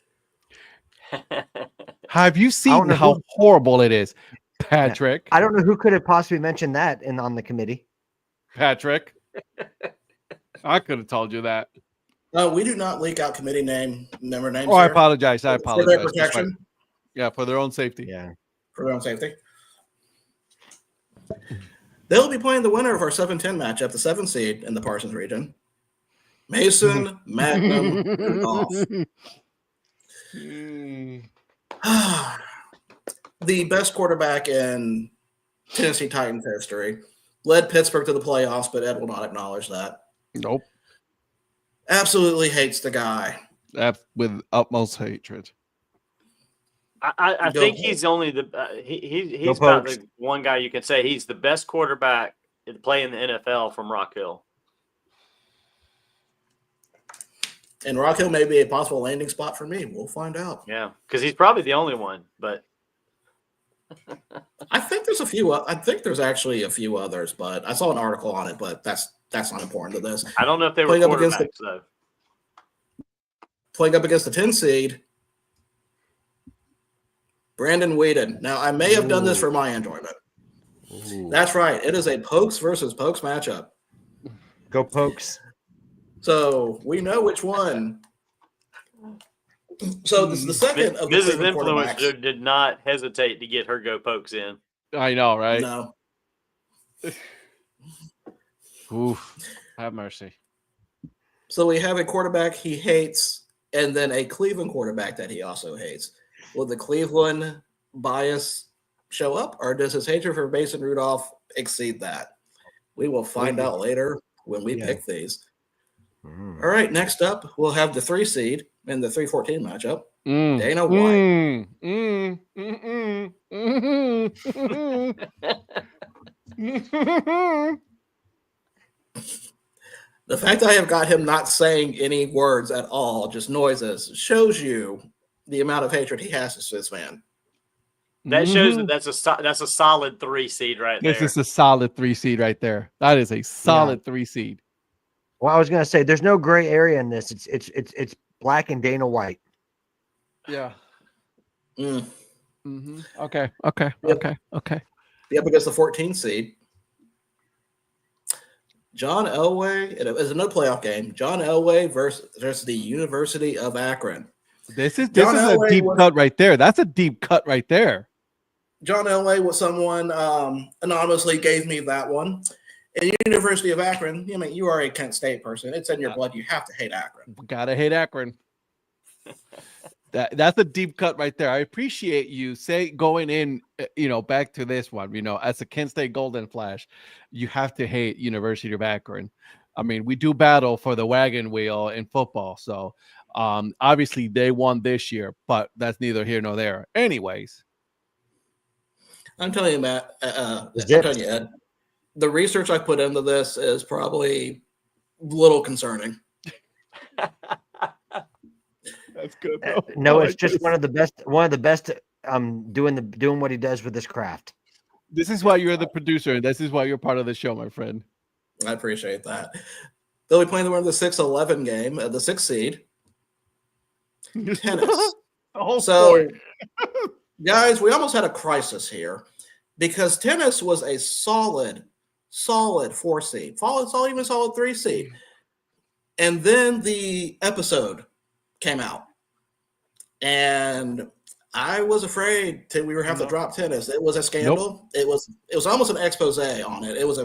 Have you seen how horrible it is, Patrick? I don't know who could have possibly mentioned that on the committee. Patrick. I could have told you that. We do not leak out committee member names. Oh, I apologize. For their protection. Yeah, for their own safety. Yeah. For their own safety. They'll be playing the winner of our 7-10 matchup, the 7 seed in the Parsons region. Mason, Magnum, Rudolph. The best quarterback in Tennessee Titans history. Led Pittsburgh to the playoffs, but Ed will not acknowledge that. Nope. Absolutely hates the guy. With utmost hatred. I think he's only he's about the one guy you can say he's the best quarterback to play in the NFL from Rock Hill. And Rock Hill may be a possible landing spot for me. We'll find out. Yeah, because he's probably the only one. But I think there's a few. I think there's actually a few others, but I saw an article on it. But that's not important to this. I don't know if they were quarterbacks though. Playing up against the 10 seed, Brandon Whedon. Now, I may have done this for my enjoyment. That's right. It is a Pokes versus Pokes matchup. Go Pokes. So we know which one. So this is the second of the Mrs. Cleveland quarterbacks. Influencer did not hesitate to get her Go Pokes in. I know, right? No. Oof. Have mercy. So we have a quarterback he hates and then a Cleveland quarterback that he also hates. Will the Cleveland bias show up, or does his hatred for Mason Rudolph exceed that? We will find out later when we pick these. All right, next up, we'll have the 3 seed in the 3-14 matchup. Dana White. The fact I have got him not saying any words at all, just noises, shows you the amount of hatred he has for this man. That shows that that's a solid 3 seed right there. This is a solid 3 seed right there. That is a solid 3 seed. Well, I was gonna say there's no gray area in this. It's black and Dana White. Yeah. Mm. Okay. Be up against the 14 seed. John Elway. It is another playoff game. John Elway versus the University of Akron. This is a deep cut right there. That's a deep cut right there. John Elway was someone anonymously gave me that one. And University of Akron, I mean, you are a Kent State person. It's in your blood. You have to hate Akron. Gotta hate Akron. That's a deep cut right there. I appreciate you going in, back to this one, as a Kent State Golden Flash, you have to hate University of Akron. I mean, we do battle for the wagon wheel in football. So obviously they won this year, but that's neither here nor there. Anyways. I'm telling you, Matt, I'm telling you, Ed, the research I put into this is probably a little concerning. That's good. No, it's just one of the best doing what he does with this craft. This is why you're the producer, and this is why you're part of the show, my friend. I appreciate that. They'll be playing the winner of the 6-11 game, the 6th seed. Tennis. So, guys, we almost had a crisis here because tennis was a solid 4 seed, even solid 3 seed. And then the episode came out. And I was afraid we were have to drop tennis. It was a scandal. Nope. It was almost an expose on it. It was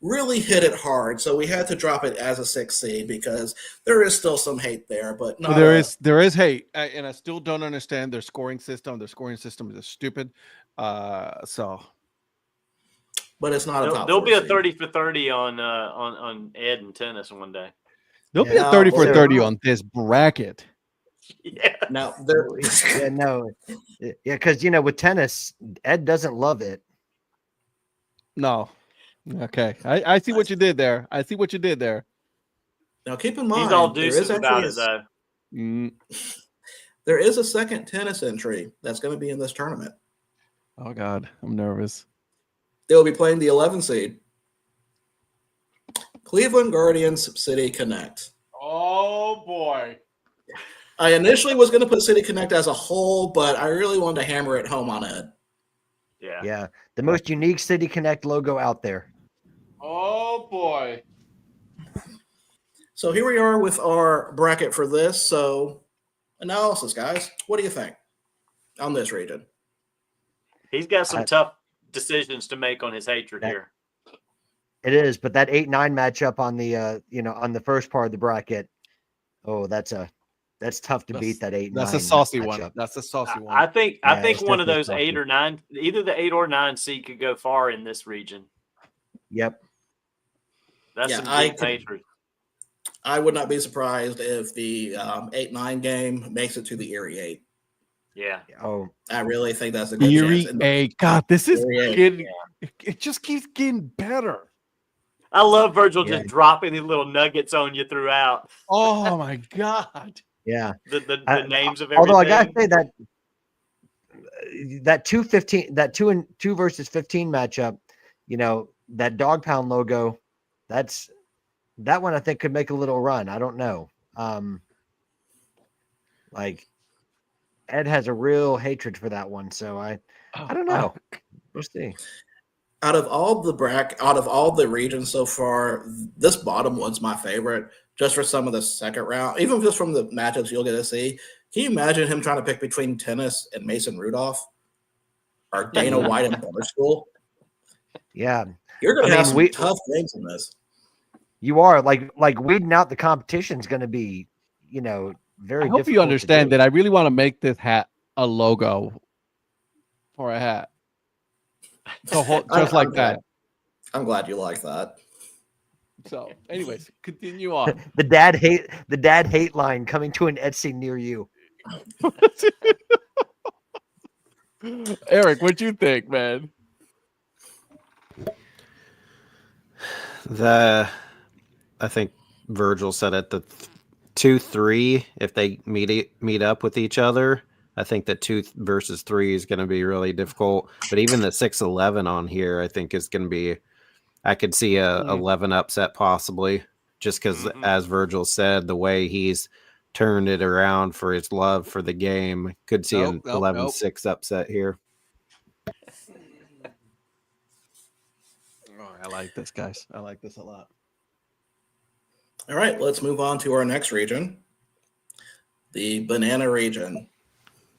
really hit it hard. So we had to drop it as a 6th seed because there is still some hate there. But there is hate, and I still don't understand their scoring system. Their scoring system is stupid. But it's not a top. There'll be a 30 for 30 on Ed and tennis one day. There'll be a 30 for 30 on this bracket. Yeah. Now there. Because with tennis, Ed doesn't love it. No. Okay, I see what you did there. Now keep in mind, he's all deuces about it though. There is a second tennis entry that's going to be in this tournament. Oh God, I'm nervous. They'll be playing the 11 seed. Cleveland Guardians City Connect. Oh boy. I initially was going to put City Connect as a whole, but I really wanted to hammer it home on Ed. Yeah. The most unique City Connect logo out there. Oh boy. So here we are with our bracket for this. So analysis, guys. What do you think on this region? He's got some tough decisions to make on his hatred here. It is, but that 8-9 matchup on the on the first part of the bracket, that's tough to beat. That 8-9. That's a saucy one. That's a saucy one. I think one of those saucy. 8 or 9, either the 8 or 9 seed could go far in this region. Yep. That's some big hatred. I would not be surprised if the 8-9 game makes it to the Erie 8. Yeah. Oh, I really think that's a good Erie chance. 8. God, this is getting. It just keeps getting better. I love Virgil just dropping these little nuggets on you throughout. Oh my God. Yeah. The names of everything. Although I gotta say that 2-15, that 2 versus 15 matchup, that dog pound logo, that one I think could make a little run. I don't know. Ed has a real hatred for that one, so I don't know. We'll see. Out of all the regions so far, this bottom one's my favorite. Just for some of the second round, even just from the matchups you'll get to see. Can you imagine him trying to pick between tennis and Mason Rudolph or Dana White and Barstool? Yeah, you're going to have some tough things in this. You are like weeding out the competition is going to be, very. I hope you understand that I really want to make this hat a logo for a hat. So just like that. I'm glad you like that. So, anyways, continue on. The dad hate line coming to an Etsy near you. Eric, what you think, man? I think Virgil said it, the 2-3, if they meet up with each other, I think that 2 versus 3 is going to be really difficult. But even the 6-11 on here, I think is going to be. I could see a 11 upset possibly, just because, as Virgil said, the way he's turned it around for his love for the game, could see an 11-6 upset here. Oh, I like this, guys. I like this a lot. All right, let's move on to our next region, the banana region.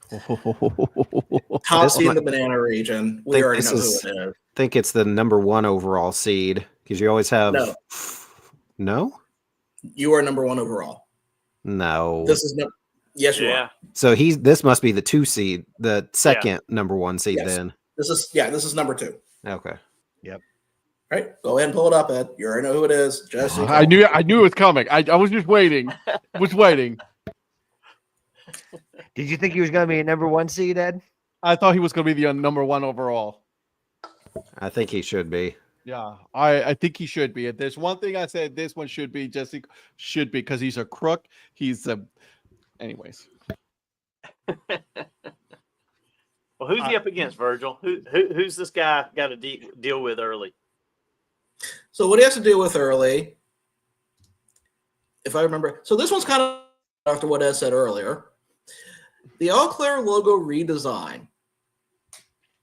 Top seed in the banana region. We already know who it is. I think it's the number 1 overall seed because you always have. No? You are number 1 overall. No. This is yes, you are. So this must be the 2 seed, the second number 1 seed. Yes. Then this is number 2. Okay. Yep. All right, go ahead and pull it up, Ed. You already know who it is. Jesse. I knew it was coming. I was just waiting. Did you think he was going to be a number 1 seed, Ed? I thought he was going to be the number 1 overall. I think he should be. Yeah, I think he should be. If there's one thing I said, this one should be. Jesse should be because he's a crook. Anyways. Well, who's he up against, Virgil? Who's this guy got to deal with early? So what he has to deal with early if I remember. So this one's kind of after what Ed said earlier. The Eau Claire logo redesign.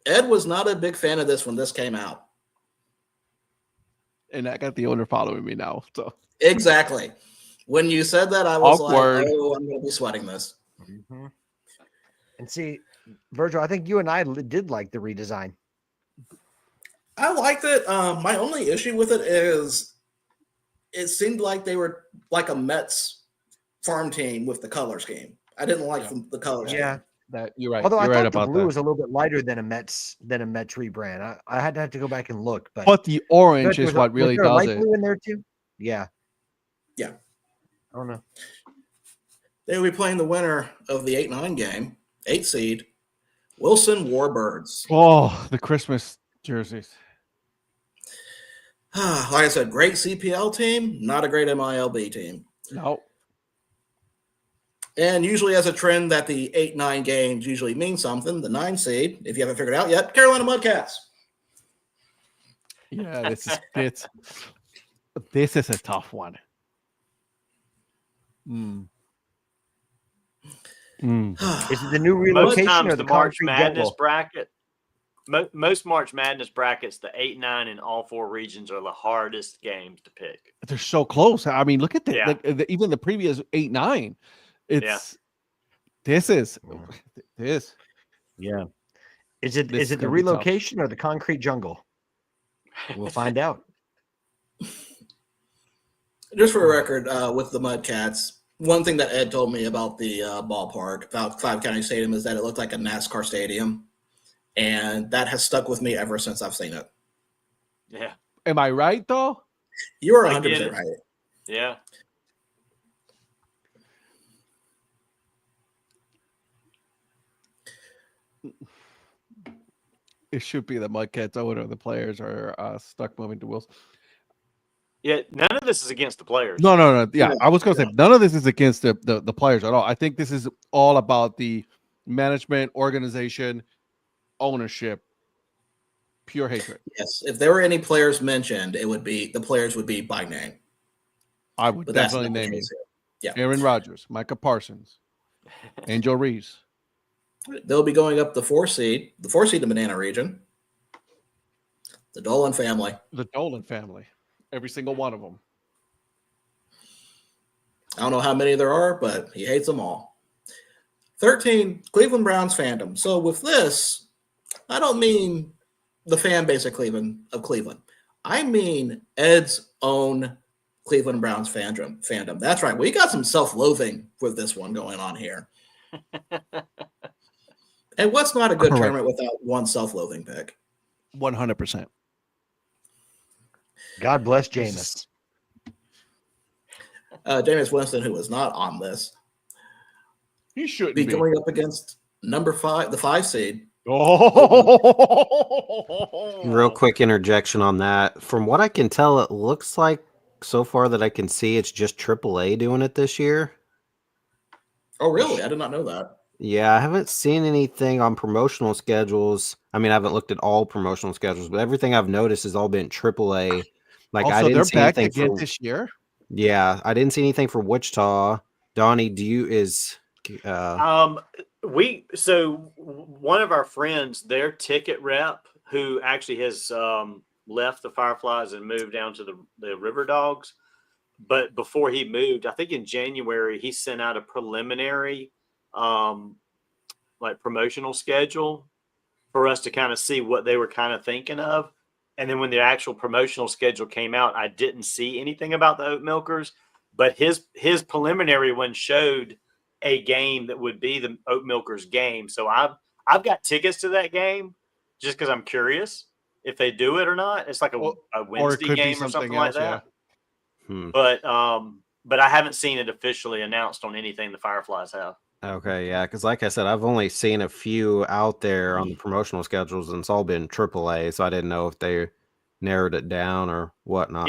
Ed was not a big fan of this when this came out. And I got the owner following me now. So Exactly. When you said that, I was Awkward. like, oh, I'm going to be sweating this. Mm-hmm. And see, Virgil, I think you and I did like the redesign. I liked it. My only issue with it is it seemed like they were like a Mets farm team with the color scheme. I didn't like the color scheme. Yeah. that you're right. Although You're I right thought the about blue that. was a little bit lighter than a Mets rebrand. I had to have to go back and look, But the orange Was is there- what really was there a does light it. blue in there too? Yeah. Yeah. I don't know. They will be playing the winner of the 8-9 game, 8 seed, Wilson Warbirds. Oh, the Christmas jerseys. Like I said, great CPL team, not a great MILB team. No. And usually as a trend that the 8-9 games usually mean something, the 9 seed, if you haven't figured it out yet, Carolina Mudcats. Yeah, this is a tough one. Is it the new Most relocation times or the the March concrete Madness jungle? bracket, most March Madness brackets, the 8-9 in all 4 regions are the hardest games to pick. They're so close. I mean, look at Yeah. even the previous 8-9. It's this. Yeah. Is it This is is it the gonna be tough. relocation or the concrete jungle? We'll find out. Just for the record, with the Mudcats, one thing that Ed told me about the ballpark, about Five County Stadium, is that it looked like a NASCAR stadium. And that has stuck with me ever since I've seen it. Yeah. Am I right though? You are I 100% get it. right. Yeah. It should be the Mudcats owner. The players are stuck moving to Wilson. Yeah. None of this is against the players. No. Yeah, Yeah, I was going to say none of this is against the players at all. I think this is all about the management, organization, ownership, pure hatred. Yes. If there were any players mentioned, the players would be by name. I would But that's definitely not the name you. case here. Yeah. Aaron Rodgers, Micah Parsons, Angel Reeves. They'll be going up the 4 seed in Banana Region. The Dolan family. The Dolan family. Every single one of them. I don't know how many there are, but he hates them all. 13, Cleveland Browns fandom. So with this, I don't mean the fan base of Cleveland. I mean Ed's own Cleveland Browns fandom. That's right. We got some self-loathing with this one going on here. And what's not a good Correct. tournament without one self-loathing pick? 100%. God bless Jameis. Jameis Winston, who was not on this, He shouldn't be be. going up against number 5, the 5 seed. Oh, Real quick interjection on that. From what I can tell, it looks like so far that I can see it's just AAA doing it this year. Oh, really? I did not know that. Yeah, I haven't seen anything on promotional schedules. I mean, I haven't looked at all promotional schedules, but everything I've noticed has all been AAA. Like, I also, didn't they're see back anything again for. this year. Yeah, I didn't see anything for Wichita. Donnie, One of our friends, their ticket rep, who actually has left the Fireflies and moved down to the River Dogs, but before he moved, I think in January, he sent out a preliminary like promotional schedule for us to kind of see what they were kind of thinking of. And then when the actual promotional schedule came out, I didn't see anything about the Oat Milkers, but his preliminary one showed a game that would be the Oat Milkers game. So I've got tickets to that game just because I'm curious if they do it or not. It's like a Wednesday game or something like that. But I haven't seen it officially announced on anything the Fireflies have. Okay, yeah, because like I said, I've only seen a few out there on the promotional schedules, and it's all been AAA, so I didn't know if they narrowed it down or whatnot.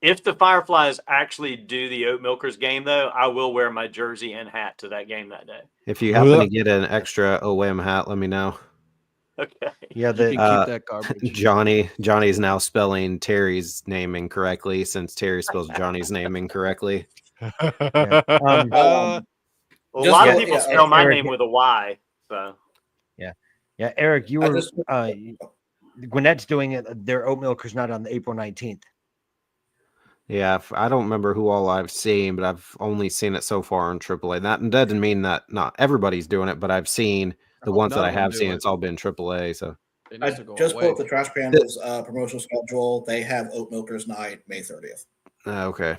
If the Fireflies actually do the Oat Milkers game, though, I will wear my jersey and hat to that game that day. If you happen to get an extra OM hat, let me know. Okay. Yeah, You can keep that garbage. Johnny's now spelling Terry's name incorrectly since Terry spells Johnny's name incorrectly. Yeah. Well, a Just lot of go- people yeah, spell my Eric- name with a Y. So Yeah, Eric, you I were just- Gwinnett's doing it. Their oat milkers not on the April 19th. Yeah, I don't remember who all I've seen, but I've only seen it so far on AAA. That doesn't mean that not everybody's doing it, but I've seen the ones that None I of them have do seen. it. It's all been AAA. So It I needs to go just away. pulled the Trash Pandas promotional schedule. They have Oat Milkers Night, May 30th. okay.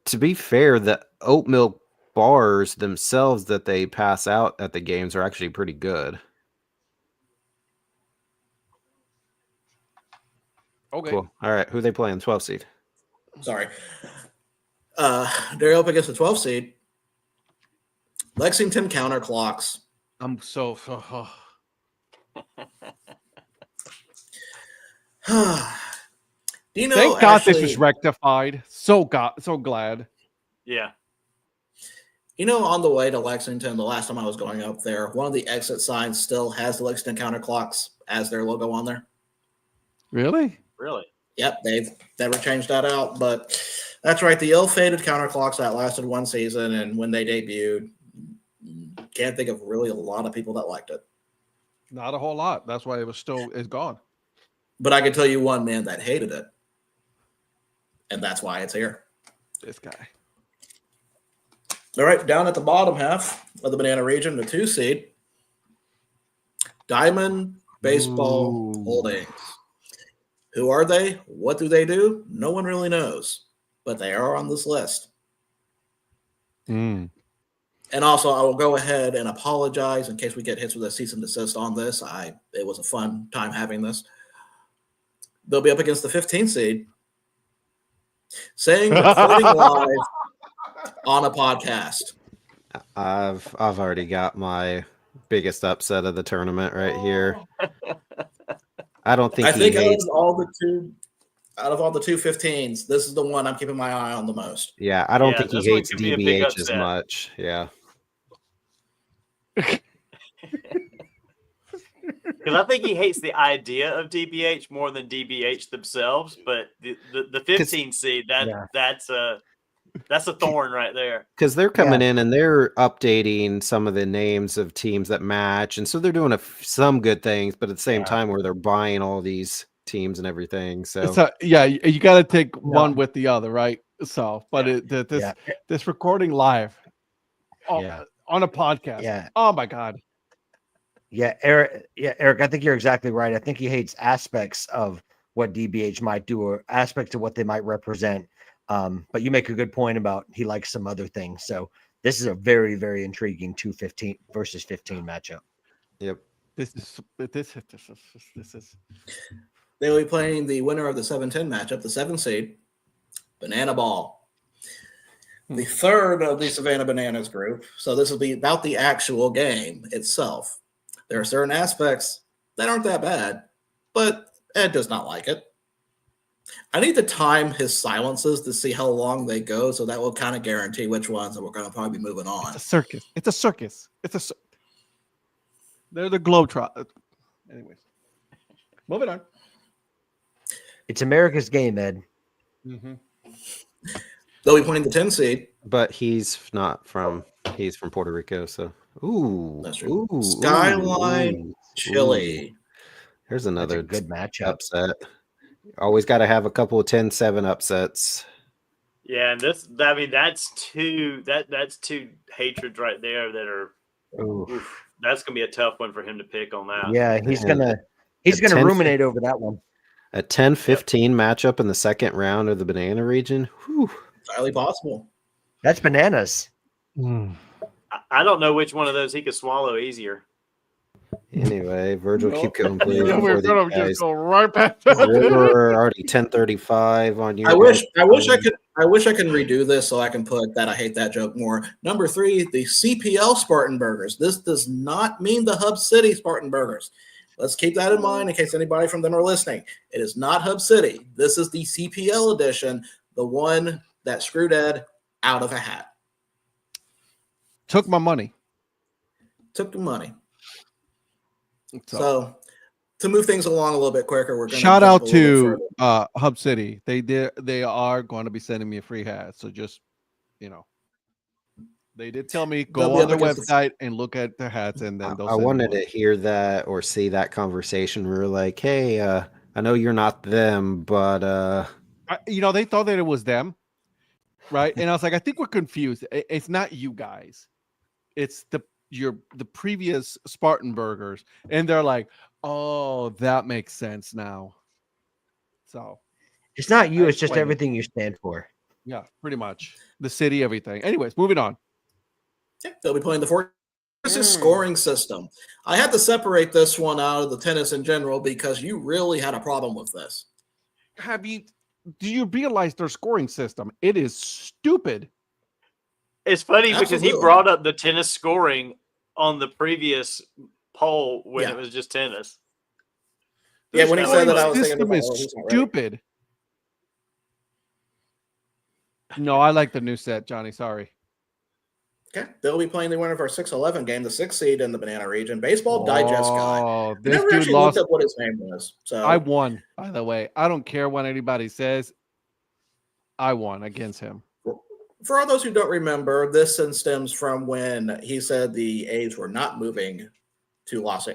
To be fair, the oat milk bars themselves that they pass out at the games are actually pretty good. Okay. Cool. All right, who they playing? 12 seed. Sorry. They're up against the 12 seed. Lexington Counterclocks. I'm so. Do you know, Thank God this actually, is rectified. So glad. yeah, you know, on the way to Lexington, the last time I was going up there, one of the exit signs still has the Lexington Counterclocks as their logo on there. Really? really. Yep, they've never changed that out. But that's right, the ill-fated Counterclocks that lasted one season, and when they debuted, can't think of really a lot of people that liked it. Not a whole lot. That's why it's gone. But I can tell you one man that hated it, and that's why it's here. This guy. All right, down at the bottom half of the Banana region, the 2 seed, Diamond Baseball Ooh. Holdings. Who are they? What do they do? No one really knows, but they are on this list. Mm. And also, I will go ahead and apologize in case we get hits with a cease and desist on this. It was a fun time having this. They'll be up against the 15 seed, saying recording live on a podcast. I've already got my biggest upset of the tournament right here. I don't think I think he hates. out of all the two 15s, this is the one I'm keeping my eye on the most. Yeah, I don't Yeah, think he this one hates could be a big DBH as upset. much. Yeah. Because I think he hates the idea of DBH more than DBH themselves. But the 15 seed that's a thorn right there. Because they're coming in and they're updating some of the names of teams that match, and so they're doing some good things, but at the same time where they're buying all these teams and everything. So you got to take one with the other, right? So, but this recording live on a podcast. Yeah. Oh my God. Yeah, Eric. Yeah, Eric. I think you're exactly right. I think he hates aspects of what DBH might do or aspects of what they might represent. But you make a good point about he likes some other things. So this is a very, very intriguing 2-15 versus 15 matchup. Yep. This is. They will be playing the winner of the 7-10 matchup, the 7 seed, Banana Ball. The third of the Savannah Bananas group. So this will be about the actual game itself. There are certain aspects that aren't that bad, but Ed does not like it. I need to time his silences to see how long they go, so that will kind of guarantee which ones that we're going to probably be moving on. It's a circus. It's a circus. They're the Globetrotters. Anyways, moving on. It's America's game, Ed. Mm-hmm. They'll be playing the 10 seed. But he's from Puerto Rico, so That's true. Ooh, Skyline Chili. Here's another good matchup. upset. Always got to have a couple of 10-7 upsets. Yeah, and that's two hatreds right there that are. Oof, that's gonna be a tough one for him to pick on that. Yeah, he's gonna ruminate over that one. A 10-15 matchup in the second round of the Banana region. Whew. Highly possible. That's bananas. I don't know which one of those he could swallow easier. Anyway, Virgil, keep going, please. We're gonna just go right back. We're already 10:35 on you. I wish I could redo this so I can put that I hate that joke more. Number 3, the CPL Spartan Burgers. This does not mean the Hub City Spartan Burgers. Let's keep that in mind in case anybody from them are listening. It is not Hub City. This is the CPL edition, the one that screwed Ed out of a hat. Took my money. Took the money. So to move things along a little bit quicker, we're going to shout out to Hub City. They are going to be sending me a free hat. So just They did tell me They'll go be on their up against website and look at their hats, and then they'll I send me wanted one. to hear that or see that conversation. We were like, hey, I know you're not them, but They thought that it was them, right? And I was like, I think we're confused. It's not you guys. It's the previous Spartanburgers. And they're like, oh, that makes sense now. So It's not you, I it's just explained it. everything you stand for. yeah, pretty much. The city, everything. Anyways, moving on. They'll be playing the versus scoring system. I had to separate this one out of the tennis in general because you really had a problem with this. Do you realize their scoring system? It is stupid. It's funny because he Absolutely. brought up the tennis scoring on the previous poll when Yeah. it was just tennis. Yeah, when he said that, I was System thinking, is oh, he's not right. stupid. No, I like the new set, Johnny. Sorry. Okay, they'll be playing the winner of our 6-11 game, the 6th seed in the Banana region. Baseball Digest guy. Oh, I this never dude actually lost. looked up what his name was. So I won, by the way. I don't care what anybody says. I won against him. for all those who don't remember, this stems from when he said the A's were not moving to Las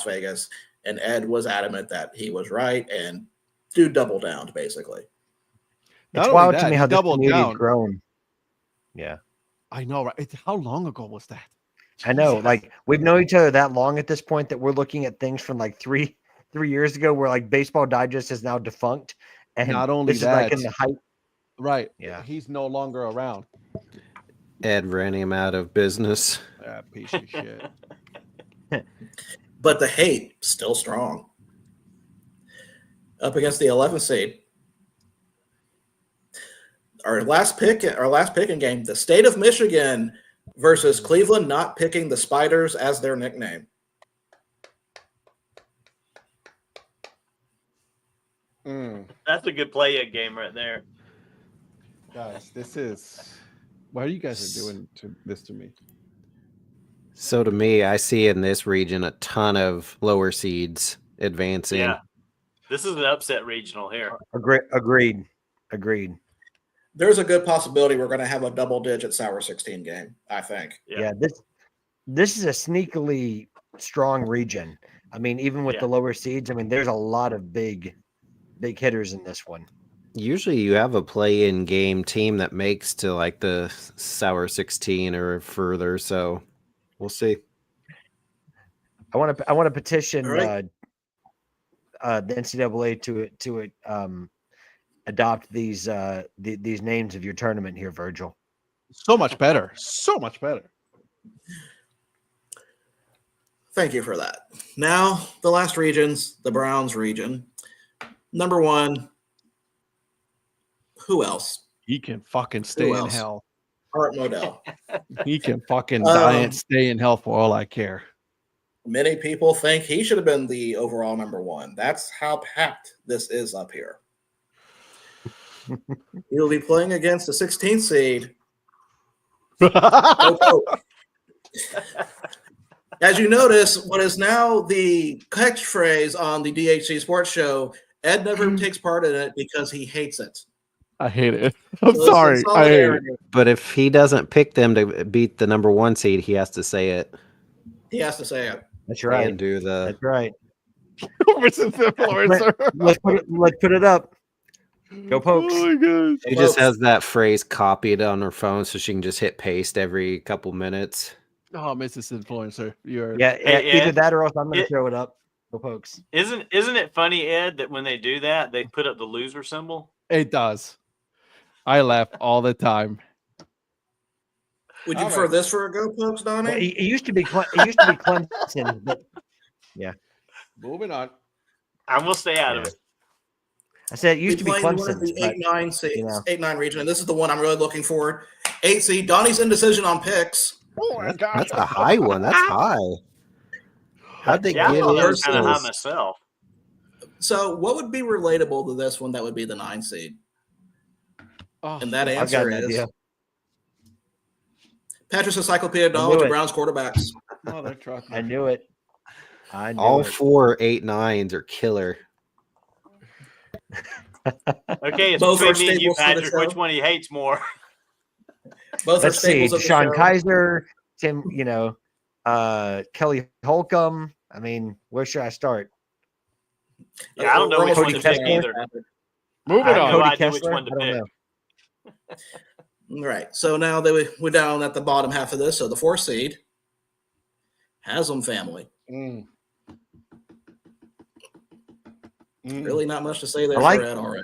Vegas, and Ed was adamant that he was right, and dude doubled down, basically. It's Not wild only to that, me he how this doubled community has down. grown. Yeah. I know, right? How long ago was that? I know, Jesus. like we've known each other that long at this point that we're looking at things from like three years ago where like Baseball Digest is now defunct. And Not only this is like that- in the height. Right. Yeah. He's no longer around. Ed ran him out of business. That piece of shit. But the hate still strong. Up against the 11th seed. Our last picking game, the state of Michigan versus Cleveland not picking the Spiders as their nickname. That's a good play-in game right there. Guys, this is why you guys are doing this to me? So to me, I see in this region a ton of lower seeds advancing. Yeah. This is an upset regional here. Agreed. There's a good possibility we're going to have a double-digit Sour 16 game, I think. Yeah. Yeah, this is a sneakily strong region. I mean, even with the lower seeds, I mean, there's a lot of big hitters in this one. Usually you have a play-in game team that makes to like the Sour 16 or further, so we'll see. I want to petition All right. the NCAA to adopt these names of your tournament here, Virgil. So much better. So much better. Thank you for that. Now, the last regions, the Browns region. Number one, who else? He can fucking stay in else? hell. Art Modell. He can fucking die and Um, stay in hell for all I care. Many people think he should have been the overall number one. That's how packed this is up here. He'll be playing against the 16th seed. As you notice, what is now the catchphrase on the DHC Sports Show, Ed never takes part in it because he hates it. I hate it. I'm So it's in sorry. I hate it. solidarity. But if he doesn't pick them to beat the number one seed, he has to say it He has to say it. That's right. and do the. That's right. Versus influencer. Let's put it up. Go Pokes. Oh my gosh. She just has that phrase copied on her phone, so she can just hit paste every couple minutes. Oh, Mrs. Influencer. You're Yeah, Hey, either Ed, that or else I'm going to it- throw it up. Go Pokes. Isn't it funny, Ed, that when they do that, they put up the loser symbol? It does. I laugh all the time. Would you All prefer right. this for a go, Pokes, Donnie? Well, it used to be Clemson, but Moving on. I'm gonna stay out of it. I said it used to be playing one of Clemson. the 8-9 seeds, you know. 8-9 region, and this is the one I'm really looking for. 8 seed. Donnie's indecision on picks. Oh my god. That's a high one. That's high. How'd they Yeah, I get thought that in? was kind of high those- myself. So, what would be relatable to this one? That would be the 9 seed. Oh, And that I've got answer an is idea. Patrick's Encyclopedia knew Knowledge of it. Browns quarterbacks. mother trucker. I knew it. I knew All it. 4 8-9s are killer. Okay, it's Both between are me and you, staples to the Patrick. Which show. one he hates more? Both are Let's see, staples of the Sean show. Kaiser, Tim, Kelly Holcomb. I mean, where should I start? Yeah, I don't know We're which almost one to reaching pick the either. topic. Moving I have on. no Cody idea which Kessler? one to I don't pick. know. Right. So now we're down at the bottom half of this. So the 4th seed, Haslam family. Mm. Really not much to say there I like- for Ed already.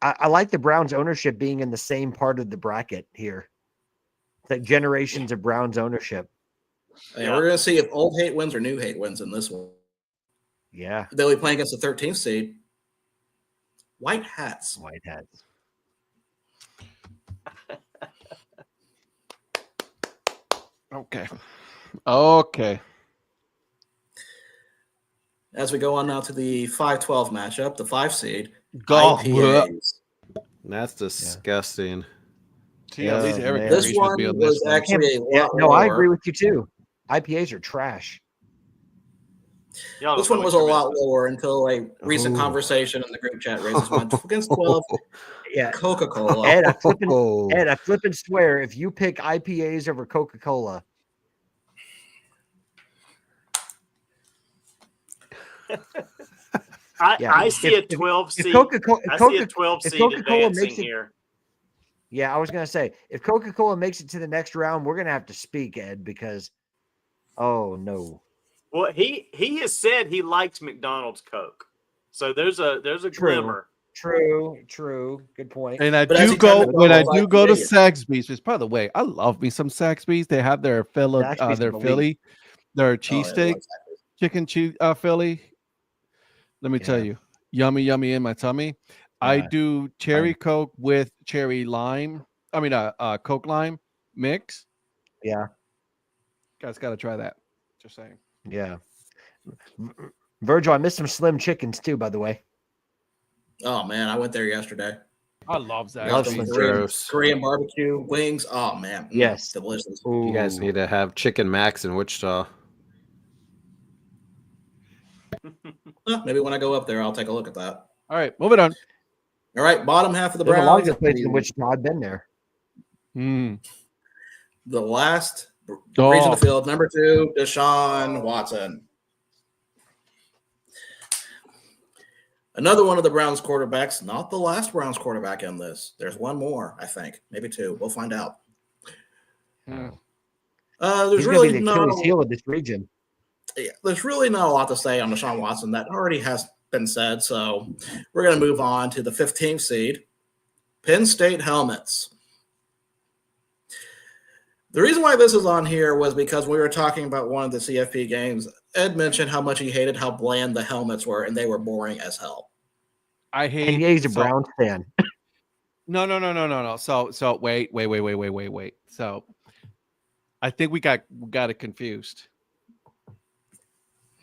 I like the Browns ownership being in the same part of the bracket here. It's like generations of Browns ownership. Yeah, we're going to see if old hate wins or new hate wins in this one. Yeah. They'll be playing against the 13th seed, White Hats. White hats. Okay. As we go on now to the 5-12 matchup, the 5 seed, Go. IPAs. That's disgusting. See, at least Yeah, Eric man. This agrees with one me on was this one. actually a lot Yeah, no, I lower. agree with you too. IPAs are trash. Y'all This don't one know was what a you're lot missing. lower until a recent Ooh. conversation in the group chat raises one against 12 Yeah. Coca-Cola. Ed, I flip and swear if you pick IPAs over Coca-Cola, Yeah. I see a If- 12 if seed. Coca-Cola, I see a 12 if seed Coca-Cola advancing makes it- here. yeah, I was gonna say if Coca-Cola makes it to the next round, we're gonna have to speak, Ed, because oh no. Well, he has said he likes McDonald's Coke, so there's a True. glimmer. True. Good point. And I But as do he kind go of when I goes, do go to IPA. Saxby's. Which, by the way, I love me some Saxby's. They have their Saxby's is their elite. Philly, their Oh, yeah, cheesesteak, exactly. chicken cheese Philly. Let me tell Yeah. you, yummy in my tummy. I Yeah. do cherry Coke with cherry lime. I mean, Coke lime mix. Yeah. Guys, got to try that. Just saying. Yeah. Virgil, I missed some slim chickens too, by the way. Oh, man, I went there yesterday. I love that. Love Got some Slim Korean barbecue wings. Oh, man. Yes. Delicious. You guys Ooh. need to have Chicken Max in Wichita. Maybe when I go up there, I'll take a look at that. All right, moving on. All right, bottom half of the There's a lot of Browns. good places in Wichita. I've been there. The last Oh. region of the field, number 2, Deshaun Watson. Another one of the Browns quarterbacks, not the last Browns quarterback in this. There's one more, I think, maybe 2. We'll find out. Hmm. There's He's really gonna be the Achilles heel of this region. there's really not a lot to say on Deshaun Watson. That already has been said. So we're going to move on to the 15th seed, Penn State Helmets. The reason why this is on here was because we were talking about one of the CFP games. Ed mentioned how much he hated how bland the helmets were, and they were boring as hell. I hate. And yeah, he's a so- Browns fan. No. So wait. So I think we got it confused.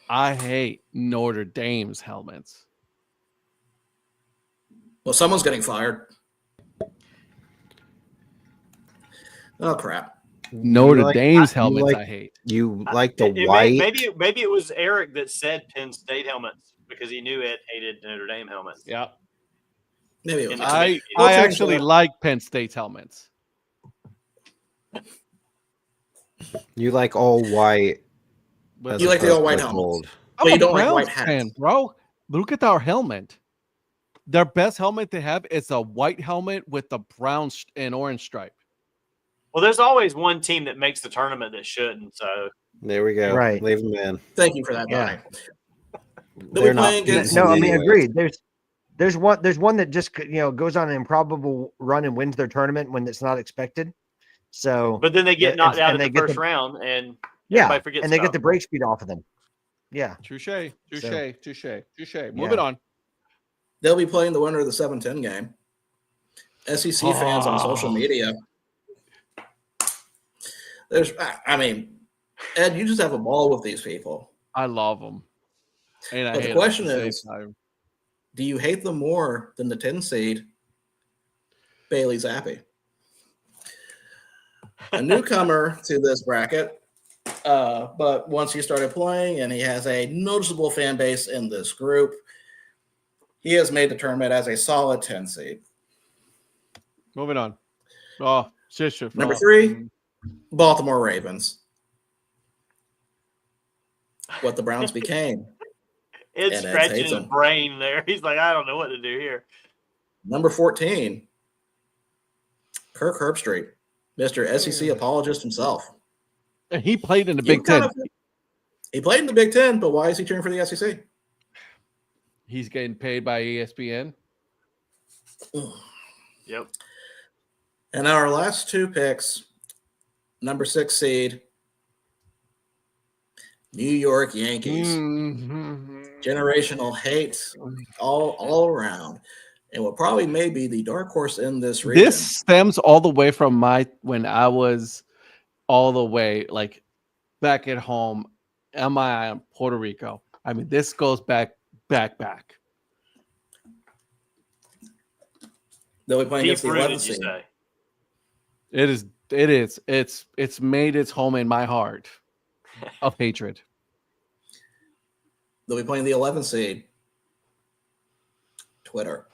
I hate Notre Dame's helmets. Well, someone's getting fired. Oh, crap. Notre like- Dame's you helmets like- I hate. You like the It white? maybe it was Eric that said Penn State helmets because he knew Ed hated Notre Dame helmets. Yeah. Maybe it was. I We'll change actually that. like Penn State's helmets. You like all white. But as You like the opposed all white to helmets. gold. but I'm you a don't like Browns white hats. fan, bro. Look at our helmet. Their best helmet they have is a white helmet with the brown and orange stripe. Well, there's always one team that makes the tournament that shouldn't. So There we go. Right. Leave them in. Thank you for that, Yeah. Donnie. They'll be playing against. No, I mean, anyway. agreed. There's one that just goes on an improbable run and wins their tournament when it's not expected. So, but then they get And- knocked out and in they the get first the- round, and yeah, everybody forgets and they about get the break speed off of them. Yeah, Touche. So- Moving on. They'll be playing the winner of the 7-10 game. SEC fans on social media. I mean, Ed, you just have a ball with these people. I love them. And I But the hate 'em at question same is- time. Do you hate them more than the 10 seed, Bailey Zappi? A newcomer to this bracket, but once he started playing and he has a noticeable fan base in this group, he has made the tournament as a solid 10 seed. Moving on. Oh, Number 3, Baltimore Ravens. What the Browns became. It's And Ed scratching hates his them. brain there. He's like, I don't know what to do here. Number 14, Kirk Herbstreit, Mr. SEC apologist himself. And he played in the Big Ten. He played in the Big Ten, but why is he cheering for the SEC? He's getting paid by ESPN. Yep. And our last 2 picks, number 6 seed, New York Yankees. Generational hate all around. And what probably may be the dark horse in this region. This stems all the way from when I was all the way like back at home, MI in Puerto Rico. I mean, this goes back. They'll be playing against the 11th seed. It is. It's made its home in my heart of hatred. They'll be playing the 11th seed. Twitter.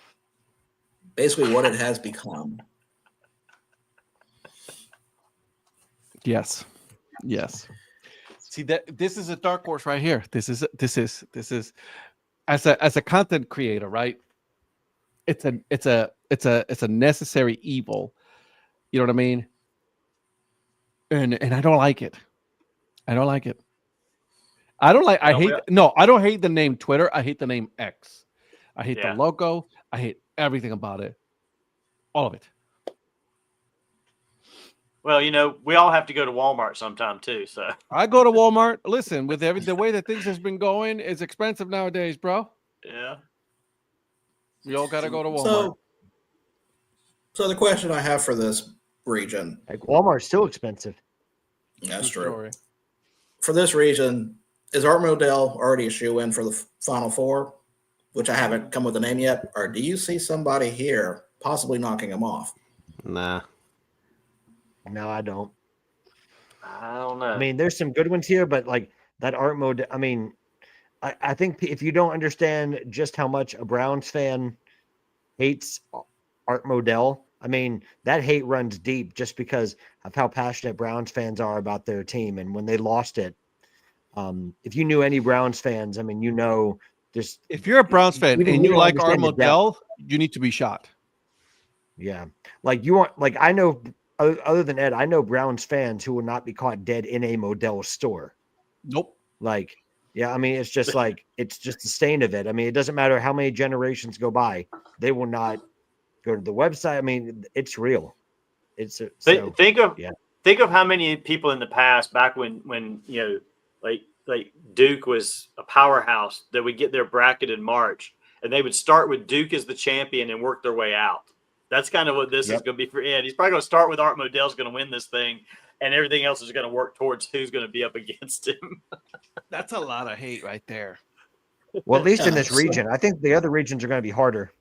Basically what it has become. Yes. See that this is a dark horse right here. This is as a content creator, right? It's a necessary evil. You know what I mean? And I don't like it. I don't hate the name Twitter. I hate the name X. I hate the logo. I hate everything about it. All of it. Well, we all have to go to Walmart sometime too. So I go to Walmart. Listen, with the way that things has been going, it's expensive nowadays, bro. Yeah. We all gotta go to Walmart. So the question I have for this region. Like Walmart's still expensive. That's true. For this region, is Art Modell already a shoe-in for the Final Four, which I haven't come with a name yet? Or do you see somebody here possibly knocking him off? Nah. No, I don't. I don't know. I mean, there's some good ones here, but like that Art Modell, I mean, I think if you don't understand just how much a Browns fan hates Art Modell, I mean, that hate runs deep just because of how passionate Browns fans are about their team. And when they lost it, if you knew any Browns fans, I mean, just if you're a Browns fan and you like Art Modell, you need to be shot. Yeah. Like I know, other than Ed, I know Browns fans who will not be caught dead in a Modell store. Nope. Like, yeah, I mean, it's just the stain of it. I mean, it doesn't matter how many generations go by, they will not go to the website. I mean, it's real. Think of how many people in the past, back when like Duke was a powerhouse, that would get their bracket in March, and they would start with Duke as the champion and work their way out. That's kind of what this is going to be for Ed. He's probably going to start with Art Modell's going to win this thing, and everything else is going to work towards who's going to be up against him. That's a lot of hate right there. Well, at least in this region. I think the other regions are going to be harder.